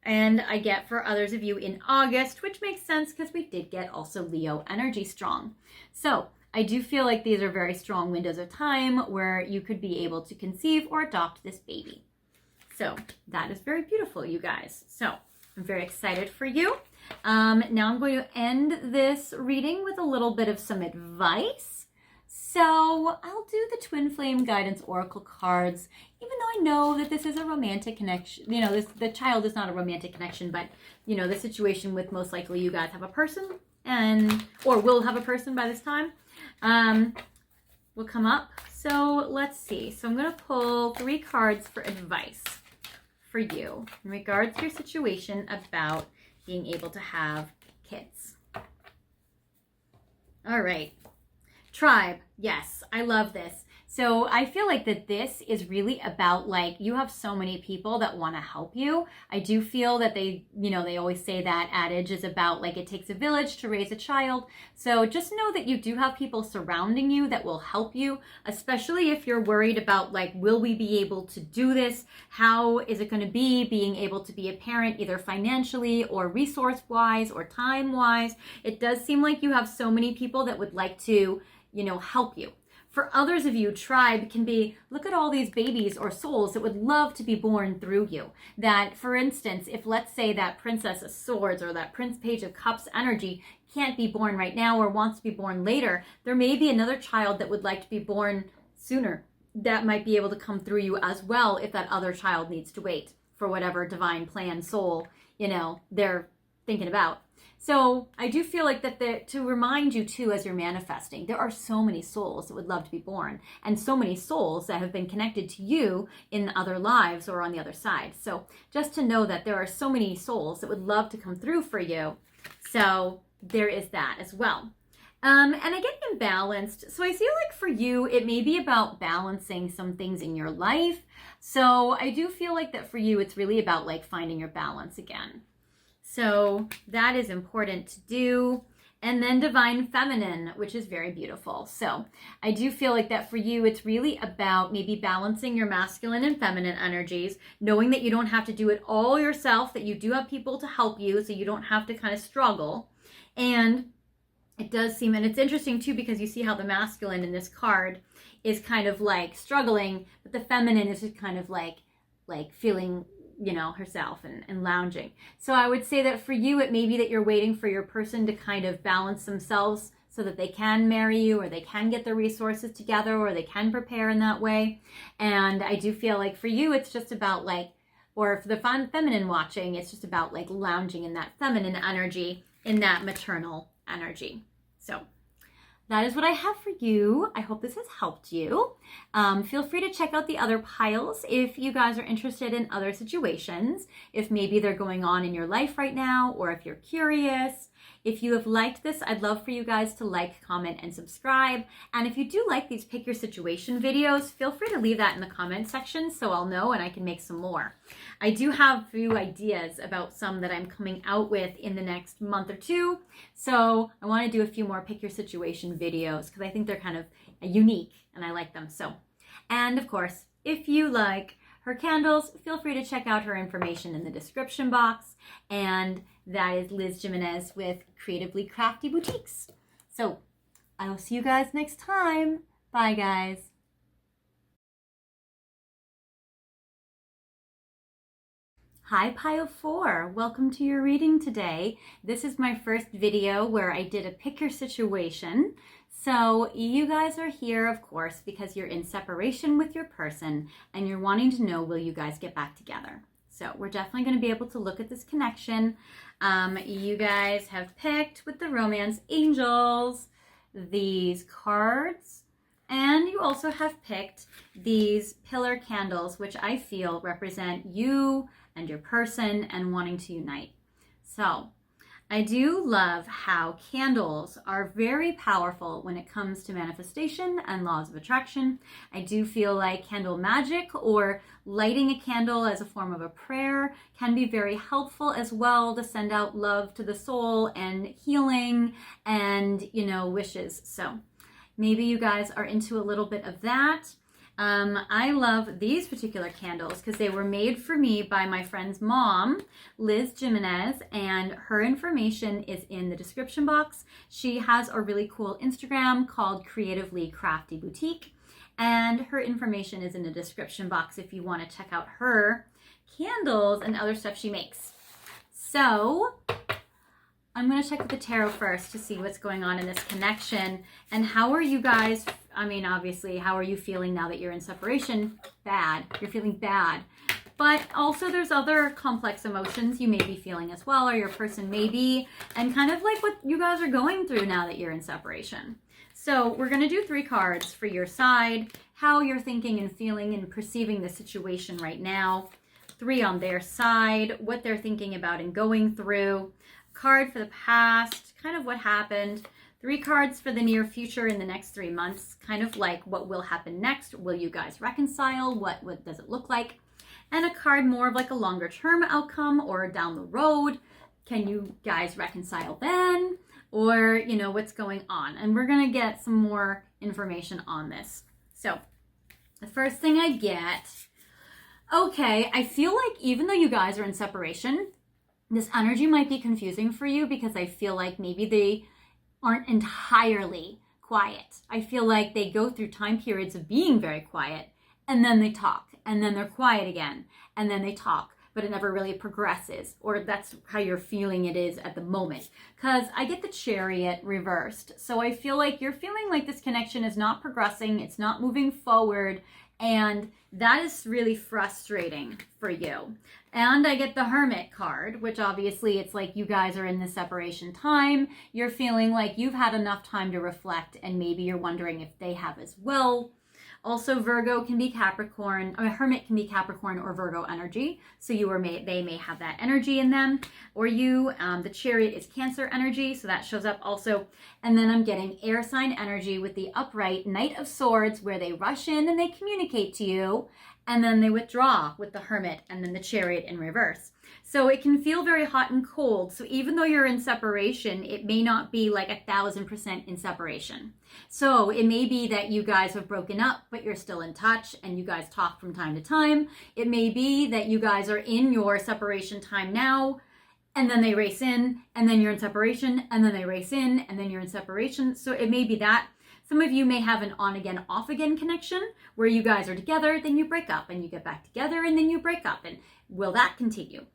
And I get for others of you in August, which makes sense because we did get also Leo energy strong. So I do feel like these are very strong windows of time where you could be able to conceive or adopt this baby. So that is very beautiful, you guys. So I'm very excited for you. Now I'm going to end this reading with a little bit of some advice. So I'll do the Twin Flame Guidance Oracle cards, even though I know that this is a romantic connection. You know, the child is not a romantic connection, but you know, the situation with most likely you guys have a person or will have a person by this time, will come up. So let's see. So I'm going to pull 3 cards for advice for you in regards to your situation about being able to have kids. All right. Tribe. Yes, I love this. So I feel like that this is really about, like, you have so many people that want to help you. I do feel that they always say that adage is about, like, it takes a village to raise a child. So just know that you do have people surrounding you that will help you, especially if you're worried about, like, will we be able to do this? How is it going to be being able to be a parent, either financially or resource-wise or time-wise? It does seem like you have so many people that would like to, help you. For others of you, tribe can be, look at all these babies or souls that would love to be born through you. That, for instance, if let's say that Princess of Swords or that Prince Page of Cups energy can't be born right now or wants to be born later, there may be another child that would like to be born sooner that might be able to come through you as well if that other child needs to wait for whatever divine plan soul, they're thinking about. So I do feel like that to remind you too, as you're manifesting, there are so many souls that would love to be born and so many souls that have been connected to you in other lives or on the other side. So just to know that there are so many souls that would love to come through for you. So there is that as well. And I get imbalanced. So I feel like for you, it may be about balancing some things in your life. So I do feel like that for you, it's really about like finding your balance again. So that is important to do. And then divine feminine, which is very beautiful. So I do feel like that for you, it's really about maybe balancing your masculine and feminine energies, knowing that you don't have to do it all yourself, that you do have people to help you, so you don't have to kind of struggle. And it does seem, and it's interesting too, because you see how the masculine in this card is kind of like struggling, but the feminine is just kind of like feeling, herself and lounging. So I would say that for you, it may be that you're waiting for your person to kind of balance themselves so that they can marry you or they can get their resources together or they can prepare in that way. And I do feel like for you, it's just about like, or for the feminine watching, it's just about like lounging in that feminine energy, in that maternal energy. So that is what I have for you. I hope this has helped you. Feel free to check out the other piles if you guys are interested in other situations, if maybe they're going on in your life right now, or if you're curious. If you have liked this, I'd love for you guys to like, comment, and subscribe. And if you do like these pick your situation videos, feel free to leave that in the comment section so I'll know and I can make some more. I do have a few ideas about some that I'm coming out with in the next month or two. So I want to do a few more pick your situation videos because I think they're kind of unique and I like them. So, and of course, if you like her candles, feel free to check out her information in the description box. And that is Liz Jimenez with Creatively Crafty Boutiques. So I will see you guys next time. Bye, guys. Hi, Pile 4. Welcome to your reading today. This is my first video where I did a pick your situation. So you guys are here, of course, because you're in separation with your person and you're wanting to know, will you guys get back together? So we're definitely going to be able to look at this connection. You guys have picked with the romance angels these cards, and you also have picked these pillar candles, which I feel represent you and your person and wanting to unite. So I do love how candles are very powerful when it comes to manifestation and laws of attraction. I do feel like candle magic or lighting a candle as a form of a prayer can be very helpful as well to send out love to the soul and healing and, wishes. So maybe you guys are into a little bit of that. I love these particular candles because they were made for me by my friend's mom, Liz Jimenez, and her information is in the description box. She has a really cool Instagram called Creatively Crafty Boutique, and her information is in the description box if you want to check out her candles and other stuff she makes. So I'm going to check with the tarot first to see what's going on in this connection and how are you guys, obviously, how are you feeling now that you're in separation? Bad. You're feeling bad. But also there's other complex emotions you may be feeling as well, or your person may be, and kind of like what you guys are going through now that you're in separation. So we're going to do 3 cards for your side, how you're thinking and feeling and perceiving the situation right now. 3 on their side, what they're thinking about and going through. Card for the past, kind of what happened. 3 cards for the near future in the next 3 months, kind of like what will happen next. Will you guys reconcile? What does it look like? And a card more of like a longer term outcome or down the road. Can you guys reconcile then? Or, what's going on? And we're going to get some more information on this. So the first thing I get, okay, I feel like even though you guys are in separation, this energy might be confusing for you because I feel like maybe they aren't entirely quiet. I feel like they go through time periods of being very quiet, and then they talk, and then they're quiet again, and then they talk, but it never really progresses, or that's how you're feeling it is at the moment. Because I get the Chariot reversed. So I feel like you're feeling like this connection is not progressing, it's not moving forward, and that is really frustrating for you. And I get the Hermit card, which obviously it's like you guys are in the separation time. You're feeling like you've had enough time to reflect, and maybe you're wondering if they have as well. Also, Virgo can be Capricorn, Hermit can be Capricorn or Virgo energy. So they may have that energy in them. Or the Chariot is Cancer energy, so that shows up also. And then I'm getting air sign energy with the upright Knight of Swords, where they rush in and they communicate to you, and then they withdraw with the Hermit and then the Chariot in reverse. So it can feel very hot and cold. So even though you're in separation, it may not be like 1,000% in separation. So it may be that you guys have broken up, but you're still in touch and you guys talk from time to time. It may be that you guys are in your separation time now, and then they race in, and then you're in separation, and then they race in, and then you're in separation. So it may be that. Some of you may have an on again, off again connection where you guys are together, then you break up, and you get back together, and then you break up. And will that continue?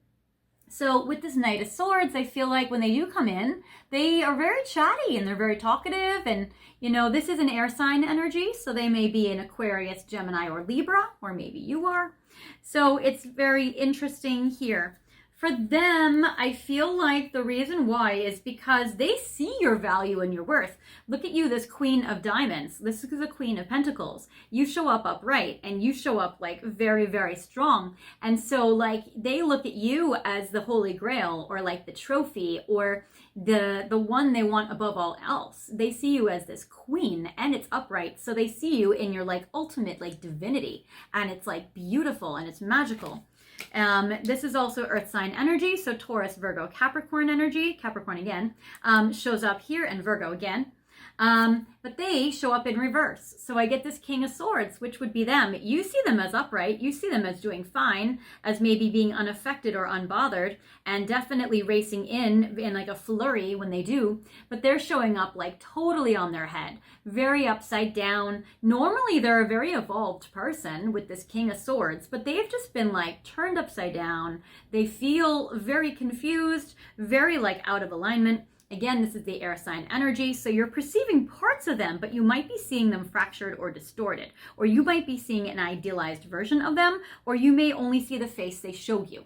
So with this Knight of Swords, I feel like when they do come in, they are very chatty and they're very talkative. And, this is an air sign energy. So they may be in Aquarius, Gemini, or Libra, or maybe you are. So it's very interesting here. For them, I feel like the reason why is because they see your value and your worth. Look at you, this Queen of Diamonds. This is a Queen of Pentacles. You show up upright and you show up like very, very strong. And so like they look at you as the Holy Grail, or like the trophy, or the one they want above all else. They see you as this queen, and it's upright. So they see you in your like ultimate like divinity, and it's like beautiful and it's magical. This is also earth sign energy. So Taurus, Virgo, Capricorn energy, Capricorn again, shows up here, and Virgo again. But they show up in reverse. So I get this King of Swords, which would be them. You see them as upright. You see them as doing fine, as maybe being unaffected or unbothered, and definitely racing in like a flurry when they do. But they're showing up like totally on their head, very upside down. Normally they're a very evolved person with this King of Swords, but they've just been like turned upside down. They feel very confused, very like out of alignment. Again, this is the air sign energy, so you're perceiving parts of them, but you might be seeing them fractured or distorted, or you might be seeing an idealized version of them, or you may only see the face they show you.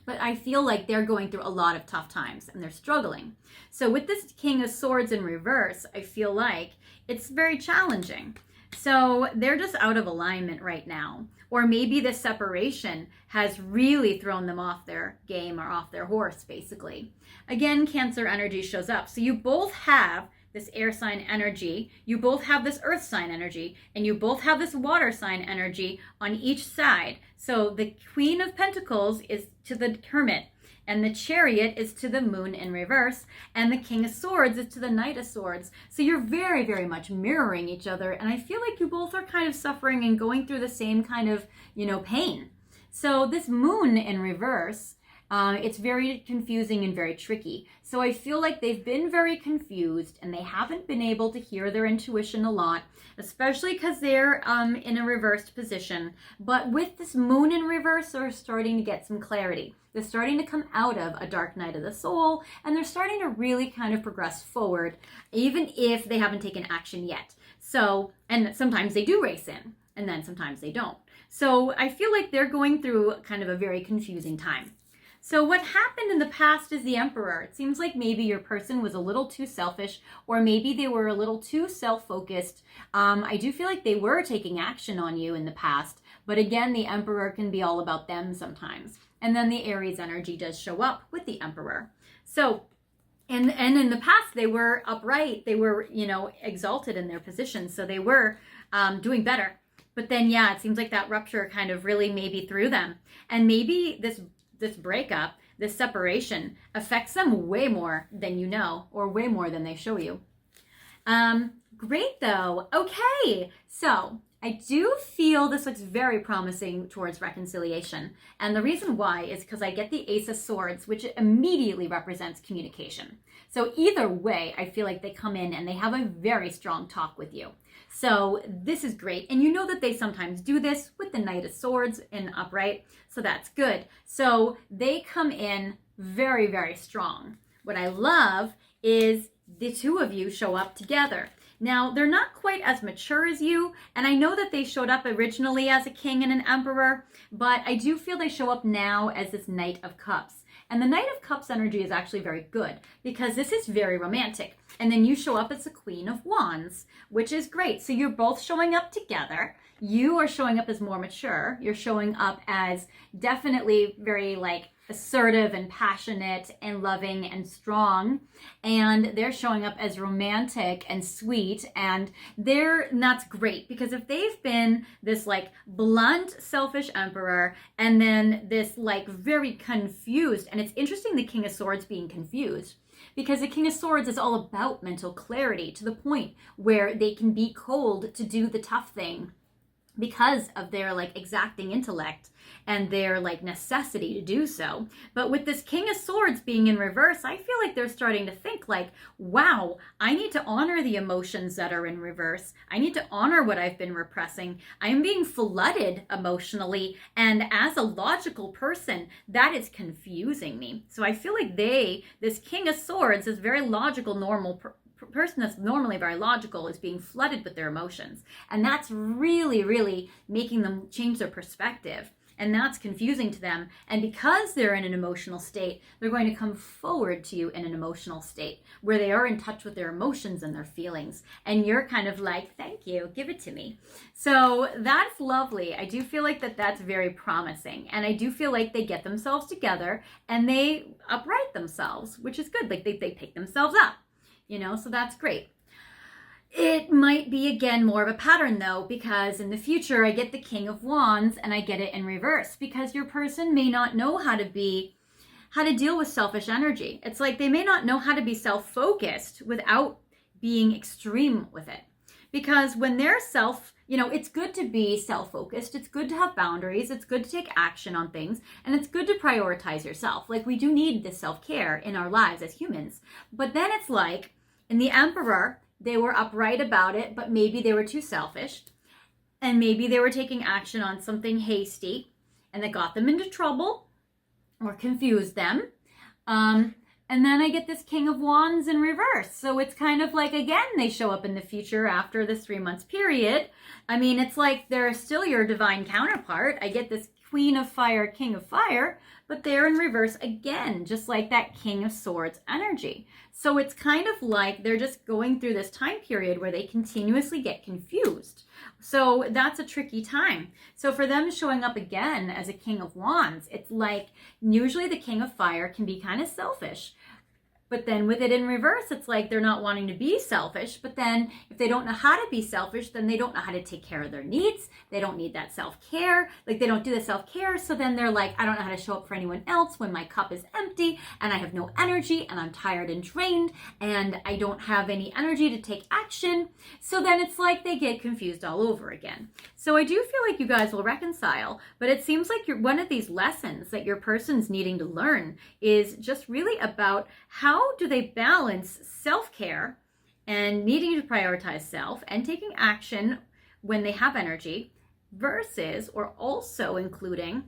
But I feel like they're going through a lot of tough times and they're struggling. So with this King of Swords in reverse, I feel like it's very challenging. So they're just out of alignment right now. Or maybe the separation has really thrown them off their game or off their horse, basically. Again, Cancer energy shows up. So you both have this air sign energy, you both have this earth sign energy, and you both have this water sign energy on each side. So the Queen of Pentacles is to the Hermit, and the Chariot is to the Moon in reverse, and the King of Swords is to the Knight of Swords. So you're very, very much mirroring each other, and I feel like you both are kind of suffering and going through the same kind of, pain. So this Moon in reverse, it's very confusing and very tricky. So I feel like they've been very confused and they haven't been able to hear their intuition a lot, especially because they're in a reversed position. But with this Moon in reverse, they're starting to get some clarity. They're starting to come out of a dark night of the soul, and they're starting to really kind of progress forward, even if they haven't taken action yet. So, and sometimes they do race in, and then sometimes they don't. So I feel like they're going through kind of a very confusing time. So what happened in the past is the Emperor. It seems like maybe your person was a little too selfish, or maybe they were a little too self-focused. I do feel like they were taking action on you in the past, but again, the Emperor can be all about them sometimes. And then the Aries energy does show up with the Emperor. So, and in the past, they were upright. They were, exalted in their position. So they were doing better. But then, yeah, it seems like that rupture kind of really maybe threw them. And maybe this breakup, this separation affects them way more than you know, or way more than they show you. Great though. Okay, so I do feel this looks very promising towards reconciliation. And the reason why is because I get the Ace of Swords, which immediately represents communication. So either way, I feel like they come in and they have a very strong talk with you. So this is great. And you know that they sometimes do this with the Knight of Swords in upright. So that's good. So they come in very, very strong. What I love is the two of you show up together. Now, they're not quite as mature as you, and I know that they showed up originally as a king and an emperor, but I do feel they show up now as this Knight of Cups. And the Knight of Cups energy is actually very good because this is very romantic. And then you show up as the Queen of Wands, which is great. So you're both showing up together. You are showing up as more mature. You're showing up as definitely very like assertive and passionate and loving and strong. And they're showing up as romantic and sweet. And that's great because if they've been this like blunt, selfish emperor and then this like very confused, and it's interesting the King of Swords being confused, because the King of Swords is all about mental clarity to the point where they can be cold to do the tough thing because of their like exacting intellect and their like necessity to do so. But with this King of Swords being in reverse, I feel like they're starting to think like, wow, I need to honor the emotions that are in reverse. I need to honor what I've been repressing. I am being flooded emotionally, and as a logical person, that is confusing me. So I feel like this King of Swords is very logical, normal person that's normally very logical is being flooded with their emotions. And that's really, really making them change their perspective. And that's confusing to them. And because they're in an emotional state, they're going to come forward to you in an emotional state where they are in touch with their emotions and their feelings. And you're kind of like, thank you, give it to me. So that's lovely. I do feel like that's very promising. And I do feel like they get themselves together and they upright themselves, which is good. Like they pick themselves up. So that's great. It might be, again, more of a pattern, though, because in the future, I get the King of Wands and I get it in reverse because your person may not know how to deal with selfish energy. It's like they may not know how to be self-focused without being extreme with it. Because when they're it's good to be self-focused. It's good to have boundaries. It's good to take action on things. And it's good to prioritize yourself. Like we do need this self-care in our lives as humans. But then it's like in the Emperor, they were upright about it, but maybe they were too selfish. And maybe they were taking action on something hasty and that got them into trouble or confused them. And then I get this King of Wands in reverse. So it's kind of like, again, they show up in the future after this 3 months period. I mean, it's like they're still your divine counterpart. I get this Queen of Fire, King of Fire, but they're in reverse again, just like that King of Swords energy. So it's kind of like they're just going through this time period where they continuously get confused. So that's a tricky time. So for them showing up again as a King of Wands, it's like usually the King of Fire can be kind of selfish. But then with it in reverse, it's like they're not wanting to be selfish. But then if they don't know how to be selfish, then they don't know how to take care of their needs. They don't need that self-care. Like they don't do the self-care. So then they're like, I don't know how to show up for anyone else when my cup is empty and I have no energy and I'm tired and drained and I don't have any energy to take action. So then it's like they get confused all over again. So I do feel like you guys will reconcile, but it seems like one of these lessons that your person's needing to learn is just really about how do they balance self-care and needing to prioritize self and taking action when they have energy versus or also including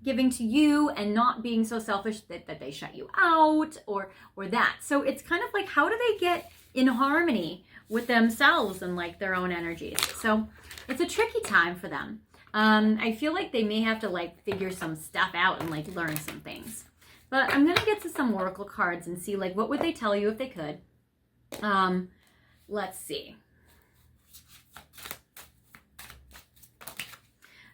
giving to you and not being so selfish that they shut you out or that. So it's kind of like, how do they get in harmony with themselves and like their own energies? So it's a tricky time for them. I feel like they may have to like figure some stuff out and like learn some things. But I'm going to get to some oracle cards and see like what would they tell you if they could. Let's see.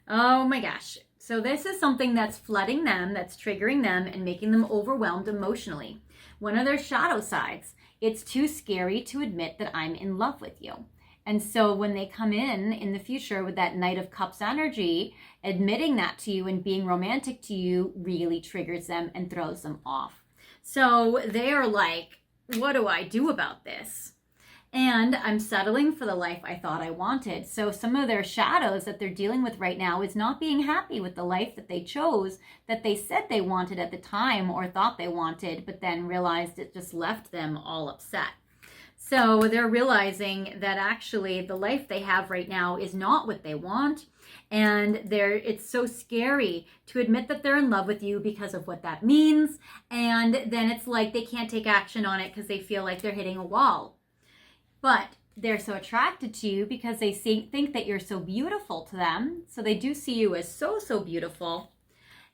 Oh my gosh. So this is something that's flooding them, that's triggering them and making them overwhelmed emotionally. One of their shadow sides. It's too scary to admit that I'm in love with you. And so when they come in the future with that Knight of Cups energy, admitting that to you and being romantic to you really triggers them and throws them off. So they are like, what do I do about this? And I'm settling for the life I thought I wanted. So some of their shadows that they're dealing with right now is not being happy with the life that they chose, that they said they wanted at the time or thought they wanted, but then realized it just left them all upset. So they're realizing that actually the life they have right now is not what they want. And it's so scary to admit that they're in love with you because of what that means. And then it's like they can't take action on it because they feel like they're hitting a wall. But they're so attracted to you because they think that you're so beautiful to them. So they do see you as so, so beautiful.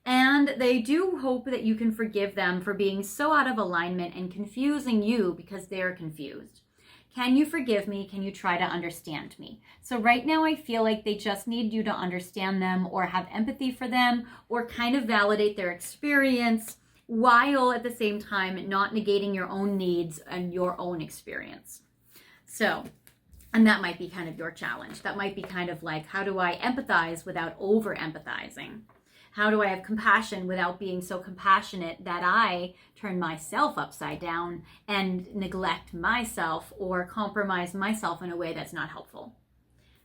And they do hope that you can forgive them for being so out of alignment and confusing you because they're confused. Can you forgive me? Can you try to understand me? So right now I feel like they just need you to understand them or have empathy for them or kind of validate their experience while at the same time not negating your own needs and your own experience. So, and that might be kind of your challenge. That might be kind of like, how do I empathize without over empathizing? How do I have compassion without being so compassionate that I turn myself upside down and neglect myself or compromise myself in a way that's not helpful?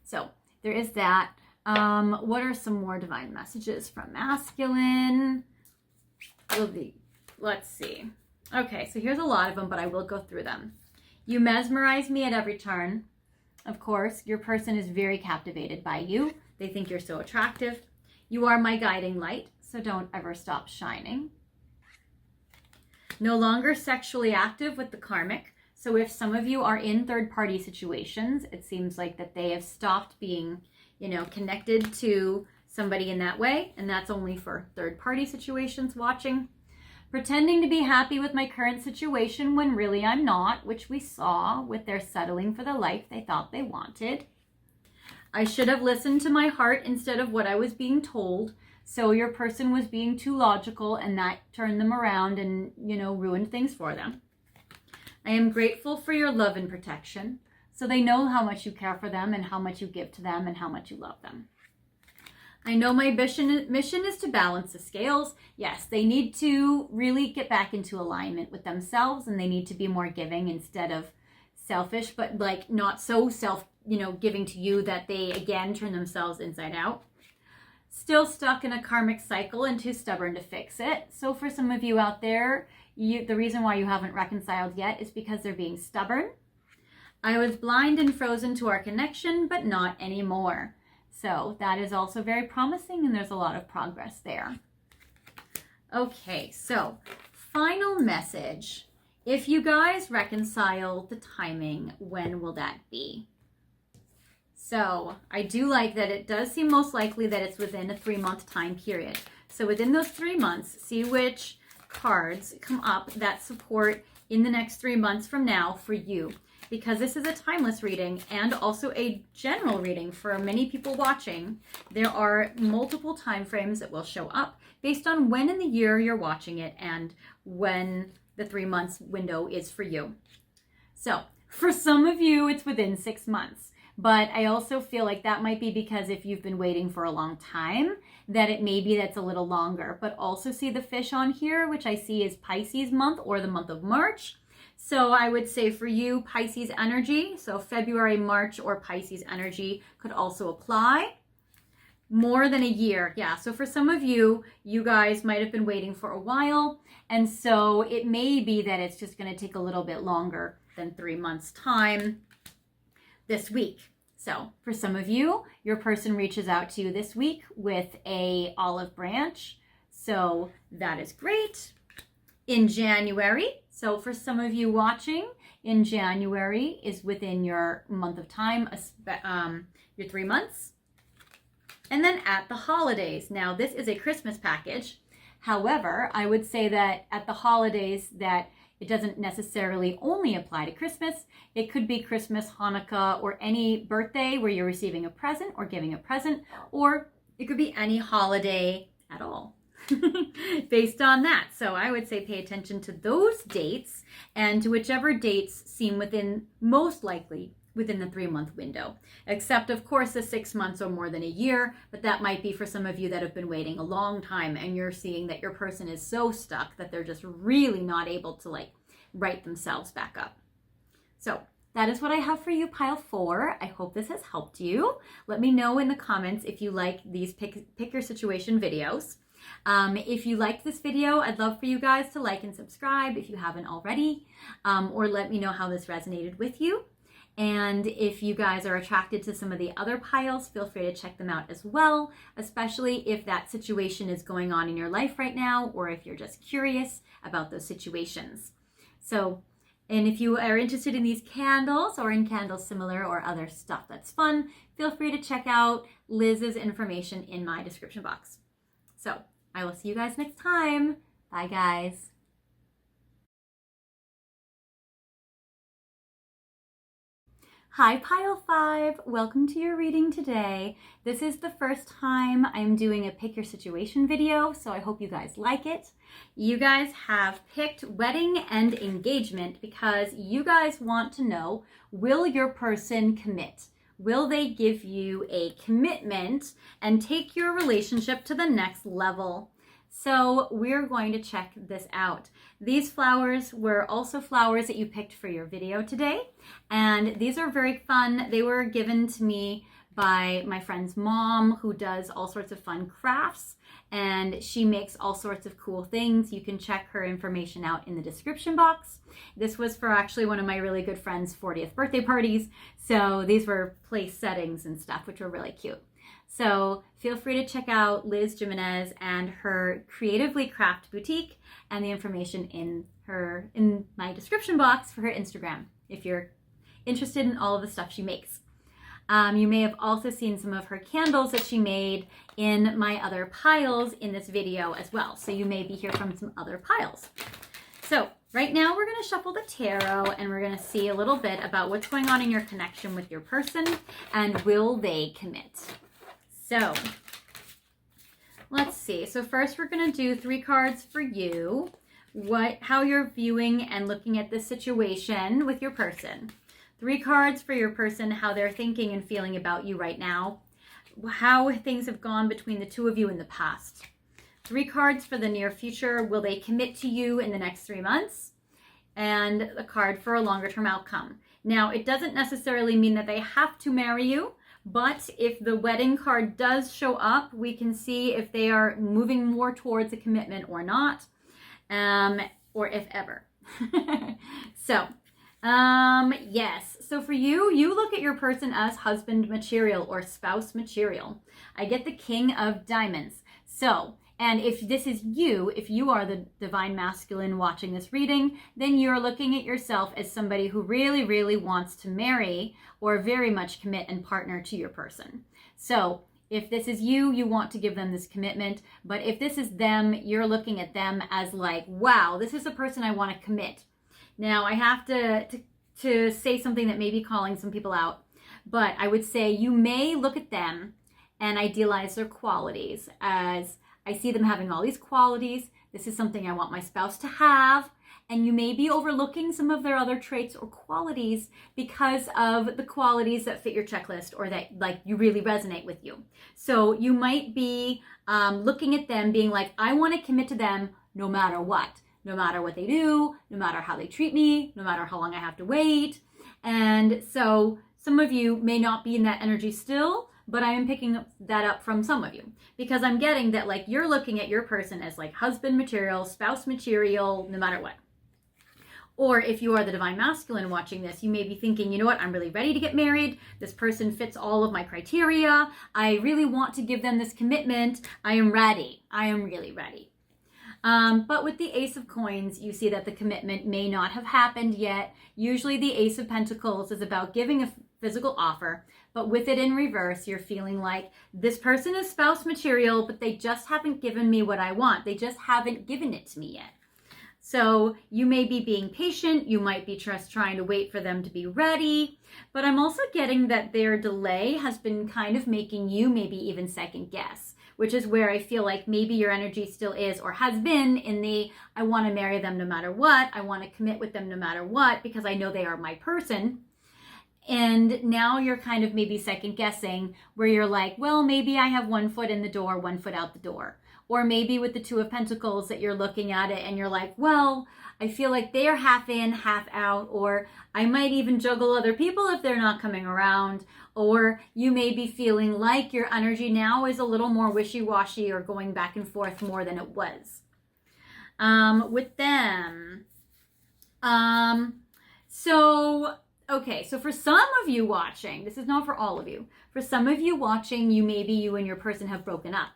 So there is that. What are some more divine messages from masculine? Let's see. Okay, so here's a lot of them, but I will go through them. You mesmerize me at every turn. Of course, your person is very captivated by you. They think you're so attractive. You are my guiding light, so don't ever stop shining. No longer sexually active with the karmic. So if some of you are in third-party situations, it seems like that they have stopped being, connected to somebody in that way, and that's only for third-party situations watching. Pretending to be happy with my current situation when really I'm not, which we saw with their settling for the life they thought they wanted. I should have listened to my heart instead of what I was being told. So your person was being too logical and that turned them around and, ruined things for them. I am grateful for your love and protection. So they know how much you care for them and how much you give to them and how much you love them. I know my mission is to balance the scales. Yes, they need to really get back into alignment with themselves and they need to be more giving instead of selfish, but like not so giving to you that they again turn themselves inside out. Still stuck in a karmic cycle and too stubborn to fix it. So for some of you out there, the reason why you haven't reconciled yet is because they're being stubborn. I was blind and frozen to our connection, but not anymore. So that is also very promising and there's a lot of progress there. Okay, so final message. If you guys reconcile the timing, when will that be? So I do like that it does seem most likely that it's within a 3-month time period. So within those 3 months, see which cards come up that support in the next 3 months from now for you. Because this is a timeless reading and also a general reading for many people watching, there are multiple time frames that will show up based on when in the year you're watching it and when the 3 months window is for you. So for some of you, it's within 6 months. But I also feel like that might be because if you've been waiting for a long time, that it may be that's a little longer. But also see the fish on here, which I see is Pisces month or the month of March. So I would say for you, Pisces energy, so February, March, or Pisces energy could also apply. More than a year. Yeah, so for some of you, you guys might have been waiting for a while. And so it may be that it's just going to take a little bit longer than 3 months' time this week. So for some of you, your person reaches out to you this week with a olive branch. So that is great. In January, so for some of you watching, in January is within your month of time, your 3 months. And then at the holidays. Now this is a Christmas package. However, I would say that at the holidays that it doesn't necessarily only apply to Christmas. It could be Christmas, Hanukkah, or any birthday where you're receiving a present or giving a present, or it could be any holiday at all based on that. So I would say pay attention to those dates and to whichever dates seem most likely within the 3-month window, except of course the 6 months or more than a year, but that might be for some of you that have been waiting a long time and you're seeing that your person is so stuck that they're just really not able to right themselves back up. So that is what I have for you, pile 4. I hope this has helped you. Let me know in the comments if you like these pick your situation videos. If you liked this video, I'd love for you guys to like and subscribe if you haven't already, or let me know how this resonated with you. And if you guys are attracted to some of the other piles, feel free to check them out as well, especially if that situation is going on in your life right now, or if you're just curious about those situations. So, and if you are interested in these candles or in candles similar or other stuff that's fun, feel free to check out Liz's information in my description box. So, I will see you guys next time. Bye, guys. Hi, Pile 5. Welcome to your reading today. This is the first time I'm doing a pick your situation video, so I hope you guys like it. You guys have picked wedding and engagement because you guys want to know, will your person commit? Will they give you a commitment and take your relationship to the next level? So we're going to check this out. These flowers were also flowers that you picked for your video today. And these are very fun. They were given to me by my friend's mom, who does all sorts of fun crafts. And she makes all sorts of cool things. You can check her information out in the description box. This was for actually one of my really good friend's 40th birthday parties. So these were place settings and stuff, which were really cute. So feel free to check out Liz Jimenez and her Creatively Crafty Boutique and the information in my description box for her Instagram if you're interested in all of the stuff she makes. You may have also seen some of her candles that she made in my other piles in this video as well. So you may be here from some other piles. So right now we're going to shuffle the tarot and we're going to see a little bit about what's going on in your connection with your person and will they commit. So let's see. So first we're going to do 3 cards for you, how you're viewing and looking at this situation with your person. 3 cards for your person, how they're thinking and feeling about you right now, how things have gone between the 2 of you in the past. 3 cards for the near future, will they commit to you in the next 3 months? And a card for a longer term outcome. Now, it doesn't necessarily mean that they have to marry you, but if the wedding card does show up, we can see if they are moving more towards a commitment or not, or if ever. So, yes. So for you, you look at your person as husband material or spouse material. I get the King of Diamonds. So, and if this is you, if you are the divine masculine watching this reading, then you're looking at yourself as somebody who really, really wants to marry or very much commit and partner to your person. So if this is you, you want to give them this commitment. But if this is them, you're looking at them as like, wow, this is a person I want to commit. Now I have to say something that may be calling some people out, but I would say you may look at them and idealize their qualities as, I see them having all these qualities. This is something I want my spouse to have. And you may be overlooking some of their other traits or qualities because of the qualities that fit your checklist or that like you really resonate with you. So you might be looking at them being like, I want to commit to them no matter what they do, no matter how they treat me, no matter how long I have to wait. And so some of you may not be in that energy still, but I am picking that up from some of you because I'm getting that like you're looking at your person as like husband material, spouse material, no matter what. Or if you are the divine masculine watching this, you may be thinking, you know what, I'm really ready to get married. This person fits all of my criteria. I really want to give them this commitment. I am ready. I am really ready. But with the Ace of Coins, you see that the commitment may not have happened yet. Usually the Ace of Pentacles is about giving a physical offer, but with it in reverse, you're feeling like this person is spouse material, but they just haven't given me what I want. They just haven't given it to me yet. So you may be being patient. You might be just trying to wait for them to be ready. But I'm also getting that their delay has been kind of making you maybe even second guess, which is where I feel like maybe your energy still is or has been in the, I want to marry them no matter what. I want to commit with them no matter what because I know they are my person. And now you're kind of maybe second guessing where you're like, well, maybe I have 1 foot in the door, 1 foot out the door. Or maybe with the Two of Pentacles that you're looking at it and you're like, well, I feel like they are half in, half out, or I might even juggle other people if they're not coming around, or you may be feeling like your energy now is a little more wishy-washy or going back and forth more than it was. With them. Okay, so for some of you watching, this is not for all of you. For some of you watching, maybe you and your person have broken up.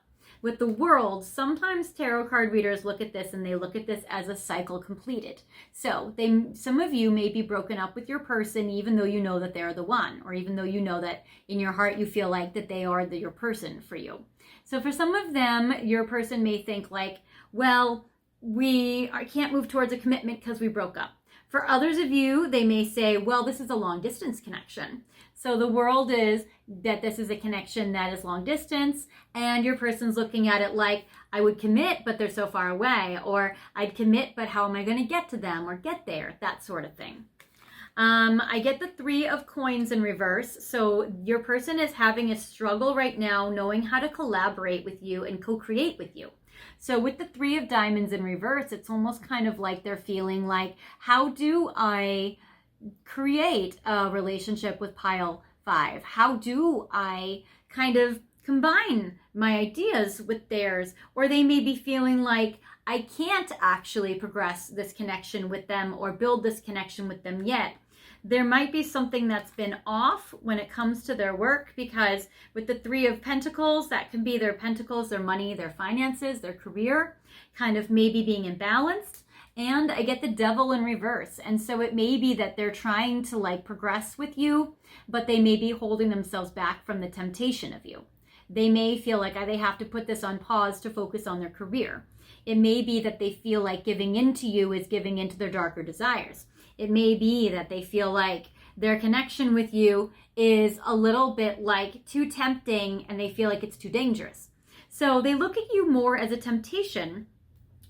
With the world, sometimes tarot card readers look at this and they look at this as a cycle completed. So some of you may be broken up with your person even though you know that they're the one, or even though you know that in your heart you feel like that they are your person for you. So for some of them, your person may think like, well, I can't move towards a commitment because we broke up. For others of you, they may say, well, this is a long distance connection. So the world is that this is a connection that is long distance, and your person's looking at it like, I would commit, but they're so far away, or I'd commit, but how am I going to get to them or get there? That sort of thing. I get the 3 of coins in reverse. So your person is having a struggle right now knowing how to collaborate with you and co-create with you. So with the 3 of diamonds in reverse, it's almost kind of like they're feeling like, how do I create a relationship with pile 5? How do I kind of combine my ideas with theirs? Or they may be feeling like, I can't actually progress this connection with them or build this connection with them yet. There might be something that's been off when it comes to their work, because with the 3 of Pentacles, that can be their pentacles, their money, their finances, their career, kind of maybe being imbalanced. And I get the Devil in reverse. And so it may be that they're trying to like progress with you, but they may be holding themselves back from the temptation of you. They may feel like they have to put this on pause to focus on their career. It may be that they feel like giving in to you is giving in to their darker desires. It may be that they feel like their connection with you is a little bit like too tempting and they feel like it's too dangerous. So they look at you more as a temptation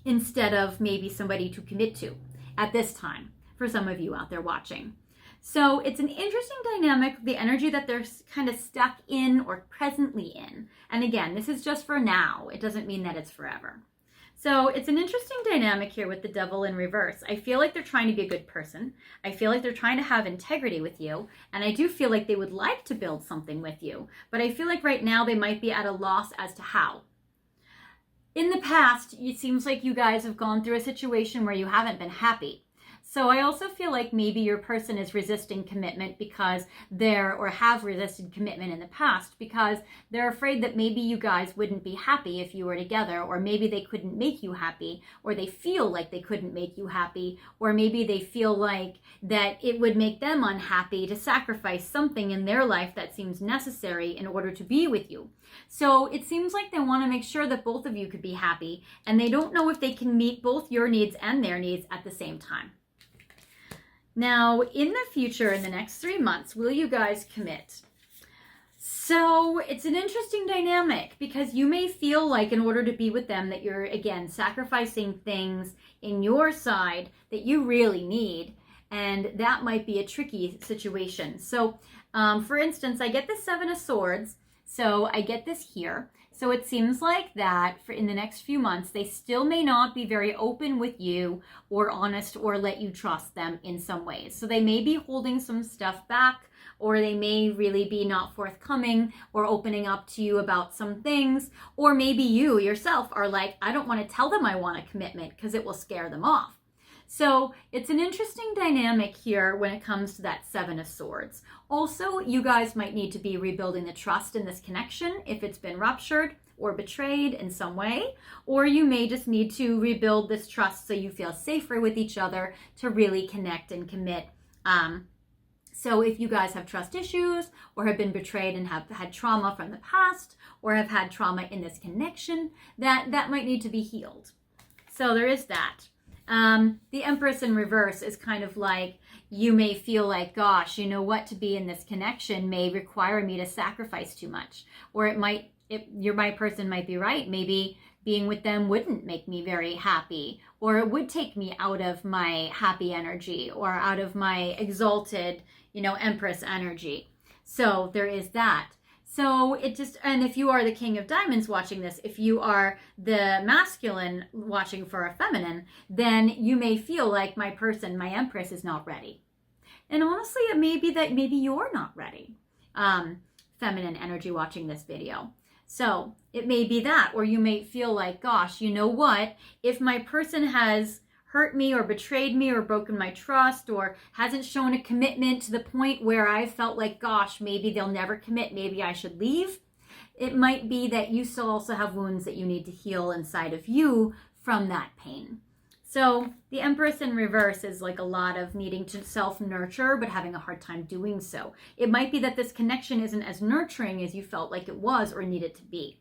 instead of maybe somebody to commit to at this time, for some of you out there watching. So it's an interesting dynamic, the energy that they're kind of stuck in or presently in. And again, this is just for now. It doesn't mean that it's forever. So it's an interesting dynamic here with the Devil in reverse. I feel like they're trying to be a good person. I feel like they're trying to have integrity with you. And I do feel like they would like to build something with you. But I feel like right now they might be at a loss as to how. In the past, it seems like you guys have gone through a situation where you haven't been happy. So I also feel like maybe your person is resisting commitment because or have resisted commitment in the past because they're afraid that maybe you guys wouldn't be happy if you were together, or maybe they couldn't make you happy, or they feel like they couldn't make you happy, or maybe they feel like that it would make them unhappy to sacrifice something in their life that seems necessary in order to be with you. So it seems like they want to make sure that both of you could be happy, and they don't know if they can meet both your needs and their needs at the same time. Now, in the future, in the next 3 months, will you guys commit? So it's an interesting dynamic because you may feel like in order to be with them that you're, again, sacrificing things in your side that you really need. And that might be a tricky situation. So, for instance, I get the 7 of Swords. So I get this here. So it seems like that in the next few months, they still may not be very open with you or honest or let you trust them in some ways. So they may be holding some stuff back, or they may really be not forthcoming or opening up to you about some things. Or maybe you yourself are like, I don't want to tell them I want a commitment because it will scare them off. So it's an interesting dynamic here when it comes to that 7 of Swords. Also, you guys might need to be rebuilding the trust in this connection if it's been ruptured or betrayed in some way, or you may just need to rebuild this trust so you feel safer with each other to really connect and commit. So if you guys have trust issues or have been betrayed and have had trauma from the past or have had trauma in this connection, that might need to be healed. So there is that. The Empress in reverse is kind of like, you may feel like, gosh, you know what, to be in this connection may require me to sacrifice too much. Or my person might be right. Maybe being with them wouldn't make me very happy, or it would take me out of my happy energy or out of my exalted, Empress energy. So there is that. So it just, and if you are the King of Diamonds watching this, if you are the masculine watching for a feminine, then you may feel like my person, my Empress, is not ready. And honestly, it may be that maybe you're not ready, feminine energy watching this video. So it may be that, or you may feel like, gosh, you know what? If my person has hurt me or betrayed me or broken my trust or hasn't shown a commitment to the point where I felt like, gosh, maybe they'll never commit, maybe I should leave. It might be that you still also have wounds that you need to heal inside of you from that pain. So the Empress in reverse is like a lot of needing to self-nurture, but having a hard time doing so. It might be that this connection isn't as nurturing as you felt like it was or needed to be.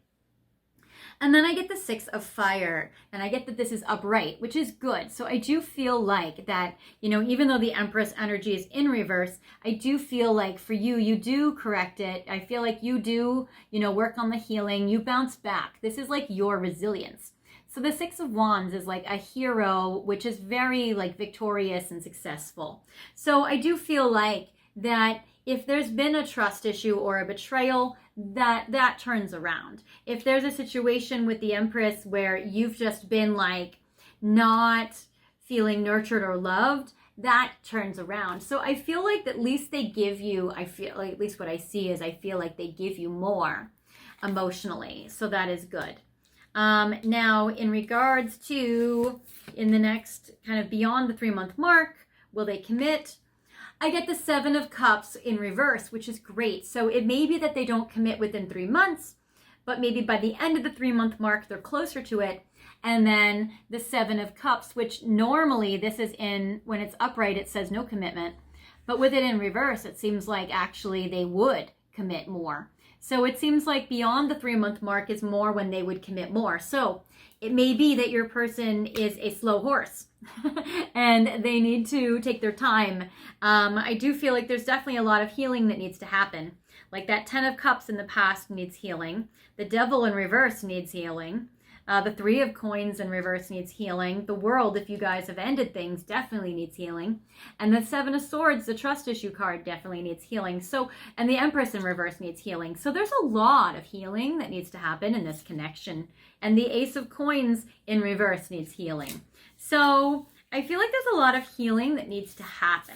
And then I get the 6 of Fire, and I get that this is upright, which is good. So I do feel like that, you know, even though the Empress energy is in reverse, I do feel like for you, you do correct it. I feel like you do, you know, work on the healing. You bounce back. This is like your resilience. So the 6 of Wands is like a hero, which is very like victorious and successful. So I do feel like that if there's been a trust issue or a betrayal, that turns around. If there's a situation with the Empress where you've just been like not feeling nurtured or loved, that turns around. So I feel like at least they give you, I feel like at least what I see is I feel like they give you more emotionally. So that is good. Now in regards to in the next kind of beyond the 3-month mark, will they commit? I get the 7 of Cups in reverse, which is great. So it may be that they don't commit within 3 months, but maybe by the end of the 3-month mark, they're closer to it. And then the 7 of Cups, which normally this is in, when it's upright, it says no commitment. But with it in reverse, it seems like actually they would commit more. So it seems like beyond the 3-month mark is more when they would commit more. So it may be that your person is a slow horse and they need to take their time. I do feel like there's definitely a lot of healing that needs to happen. Like that 10 of Cups in the past needs healing. The Devil in reverse needs healing. The 3 of Coins in reverse needs healing. The World, if you guys have ended things, definitely needs healing. And the 7 of Swords, the trust issue card, definitely needs healing. So, and the Empress in reverse needs healing. So there's a lot of healing that needs to happen in this connection. And the Ace of Coins in reverse needs healing. So I feel like there's a lot of healing that needs to happen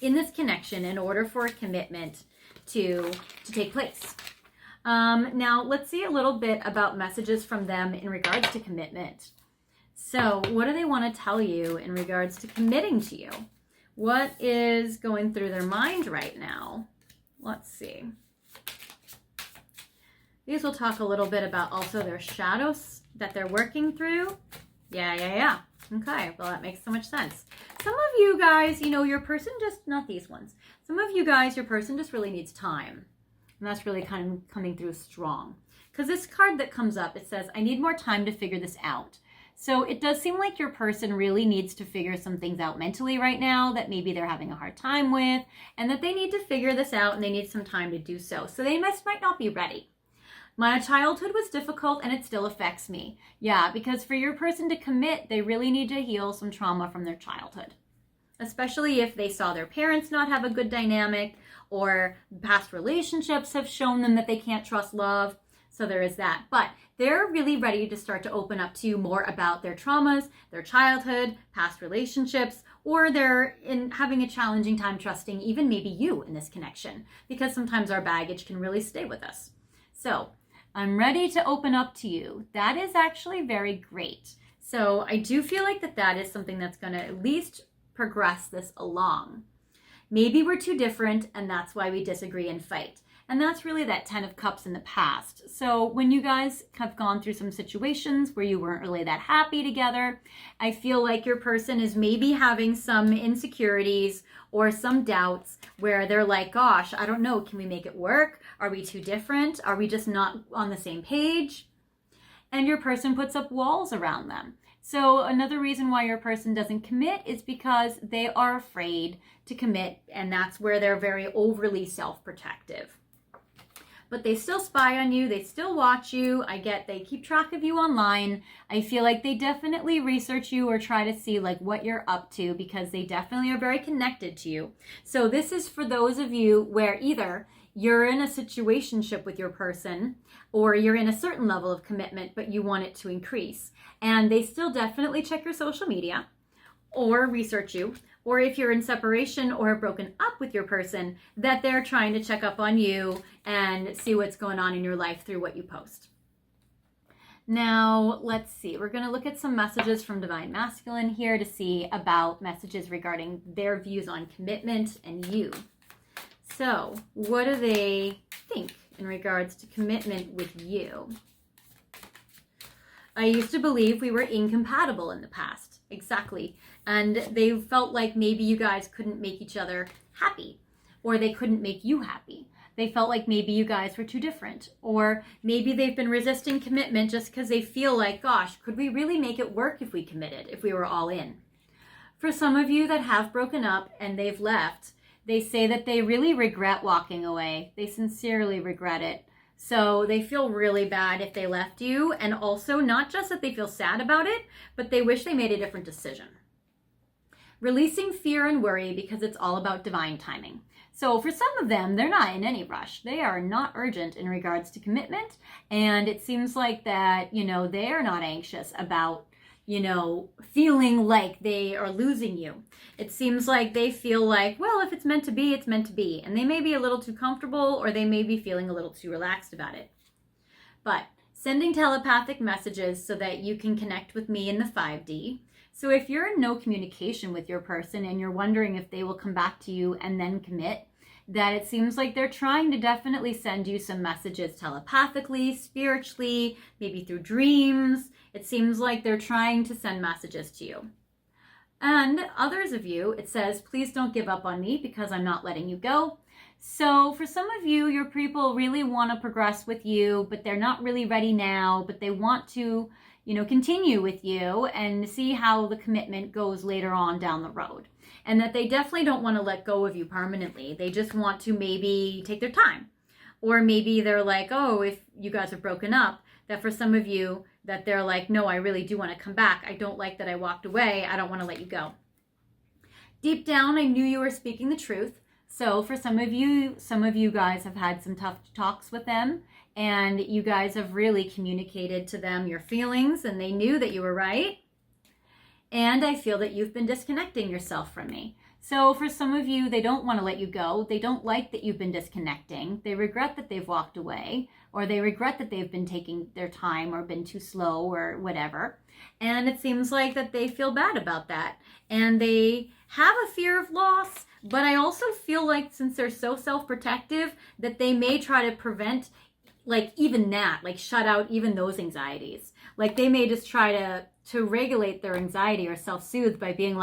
in this connection in order for a commitment to take place. Now let's see a little bit about messages from them in regards to commitment. So what do they want to tell you in regards to committing to you? What is going through their mind right now? Let's see. These will talk a little bit about also their shadows that they're working through. Yeah. Okay, well that makes so much sense. Some of you guys, you know, your person just, not these ones. Some of you guys, your person just really needs time. And that's really kind of coming through strong. Because this card that comes up, it says, I need more time to figure this out. So it does seem like your person really needs to figure some things out mentally right now that maybe they're having a hard time with, and that they need to figure this out and they need some time to do so. So they might not be ready. My childhood was difficult and it still affects me. Yeah, because for your person to commit, they really need to heal some trauma from their childhood. Especially if they saw their parents not have a good dynamic, or past relationships have shown them that they can't trust love. So there is that. But they're really ready to start to open up to you more about their traumas, their childhood, past relationships, or they're having a challenging time trusting even maybe you in this connection, because sometimes our baggage can really stay with us. So I'm ready to open up to you. That is actually very great. So I do feel like that is something that's going to at least progress this along. Maybe we're too different and that's why we disagree and fight. And that's really that 10 of Cups in the past. So when you guys have gone through some situations where you weren't really that happy together, I feel like your person is maybe having some insecurities or some doubts where they're like, gosh, I don't know, can we make it work? Are we too different? Are we just not on the same page? And your person puts up walls around them. So another reason why your person doesn't commit is because they are afraid to commit, and that's where they're very overly self-protective. But they still spy on you, they still watch you. I get they keep track of you online. I feel like they definitely research you or try to see like what you're up to, because they definitely are very connected to you. So this is for those of you where either you're in a situationship with your person, or you're in a certain level of commitment, but you want it to increase. And they still definitely check your social media or research you, or if you're in separation or have broken up with your person, that they're trying to check up on you and see what's going on in your life through what you post. Now, let's see. We're going to look at some messages from Divine Masculine here to see about messages regarding their views on commitment and you. So, what do they think in regards to commitment with you? I used to believe we were incompatible in the past. Exactly. And they felt like maybe you guys couldn't make each other happy, or they couldn't make you happy. They felt like maybe you guys were too different, or maybe they've been resisting commitment just because they feel like, gosh, could we really make it work if we committed, if we were all in? For some of you that have broken up and they've left, they say that they really regret walking away. They sincerely regret it. So they feel really bad if they left you, and also not just that they feel sad about it, but they wish they made a different decision. Releasing fear and worry because it's all about divine timing. So for some of them, they're not in any rush. They are not urgent in regards to commitment. And it seems like that, they are not anxious about, feeling like they are losing you. It seems like they feel like, well, if it's meant to be, it's meant to be. And they may be a little too comfortable, or they may be feeling a little too relaxed about it. But sending telepathic messages so that you can connect with me in the 5D. So if you're in no communication with your person and you're wondering if they will come back to you and then commit, that it seems like they're trying to definitely send you some messages telepathically, spiritually, maybe through dreams. It seems like they're trying to send messages to you. And others of you, it says, please don't give up on me because I'm not letting you go. So for some of you, your people really want to progress with you, but they're not really ready now, but they want to, continue with you and see how the commitment goes later on down the road. And that they definitely don't want to let go of you permanently. They just want to maybe take their time. Or maybe they're like, oh, if you guys have broken up, that for some of you, that they're like, no, I really do want to come back. I don't like that I walked away. I don't want to let you go. Deep down, I knew you were speaking the truth. So for some of you guys have had some tough talks with them, and you guys have really communicated to them your feelings, and they knew that you were right. And I feel that you've been disconnecting yourself from me. So for some of you, they don't want to let you go. They don't like that you've been disconnecting. They regret that they've walked away, or they regret that they've been taking their time or been too slow or whatever. And it seems like that they feel bad about that. And they have a fear of loss, but I also feel like since they're so self-protective that they may try to prevent even that, shut out even those anxieties. They may just try to regulate their anxiety or self-soothe by being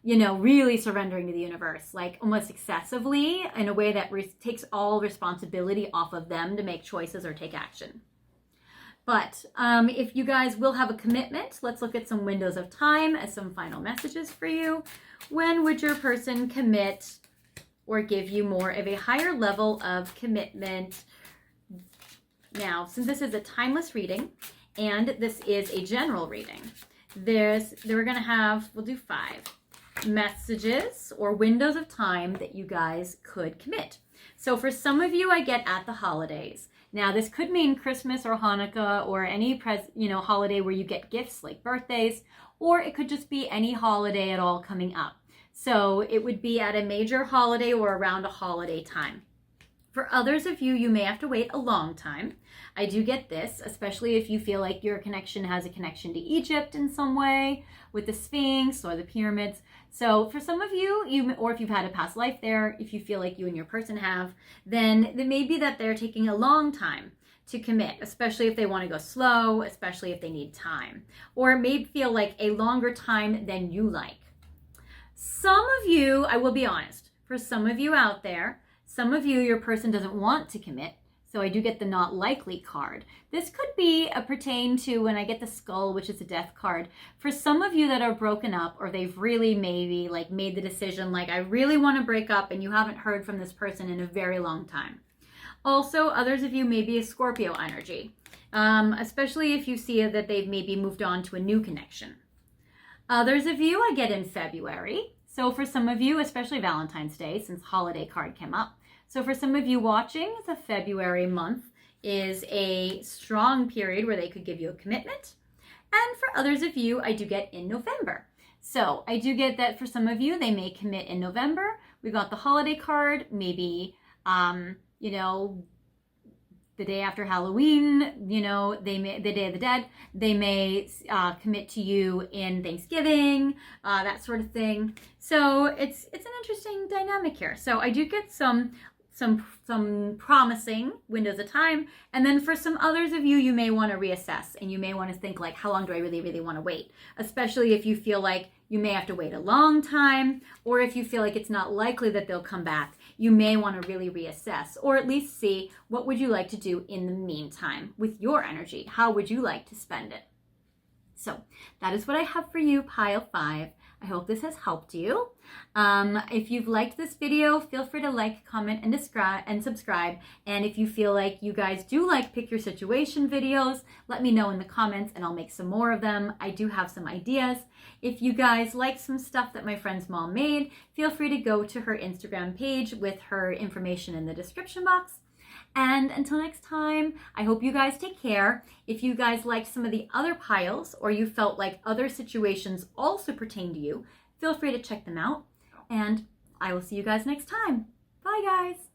really surrendering to the universe, almost excessively, in a way that takes all responsibility off of them to make choices or take action. But if you guys will have a commitment, let's look at some windows of time as some final messages for you. When would your person commit or give you more of a higher level of commitment? Now, since this is a timeless reading and this is a general reading, we'll do 5 messages or windows of time that you guys could commit. So for some of you, I get at the holidays. Now, this could mean Christmas or Hanukkah or any holiday where you get gifts like birthdays, or it could just be any holiday at all coming up. So it would be at a major holiday or around a holiday time. For others of you, you may have to wait a long time. I do get this, especially if you feel like your connection has a connection to Egypt in some way, with the Sphinx or the pyramids. So for some of you, or if you've had a past life there, if you feel like you and your person have, then it may be that they're taking a long time to commit, especially if they want to go slow, especially if they need time. Or it may feel like a longer time than you like. Some of you, I will be honest, for some of you out there, some of you, your person doesn't want to commit. So I do get the not likely card. This could be pertain to when I get the skull, which is a death card. For some of you that are broken up, or they've really maybe made the decision, I really want to break up, and you haven't heard from this person in a very long time. Also, others of you may be a Scorpio energy, especially if you see that they've maybe moved on to a new connection. Others of you I get in February. So for some of you, especially Valentine's Day, since holiday card came up. So for some of you watching, the February month is a strong period where they could give you a commitment. And for others of you, I do get in November. So I do get that for some of you, they may commit in November. We got the holiday card, maybe, you know, the day after Halloween, you know, the Day of the Dead, they may commit to you in Thanksgiving, that sort of thing. So it's an interesting dynamic here. So I do get some promising windows of time, and then for some others of you, you may want to reassess, and you may want to think like, how long do I really want to wait? Especially if you feel like you may have to wait a long time, or if you feel like it's not likely that they'll come back, you may want to really reassess, or at least see what would you like to do in the meantime with your energy. How would you like to spend it? So that is what I have for you, pile 5. I hope this has helped you. If you've liked this video, feel free to like, comment, and subscribe. And if you feel like you guys do like Pick Your Situation videos, let me know in the comments and I'll make some more of them. I do have some ideas. If you guys like some stuff that my friend's mom made, feel free to go to her Instagram page with her information in the description box. And until next time, I hope you guys take care. If you guys liked some of the other piles, or you felt like other situations also pertain to you, feel free to check them out. And I will see you guys next time. Bye, guys.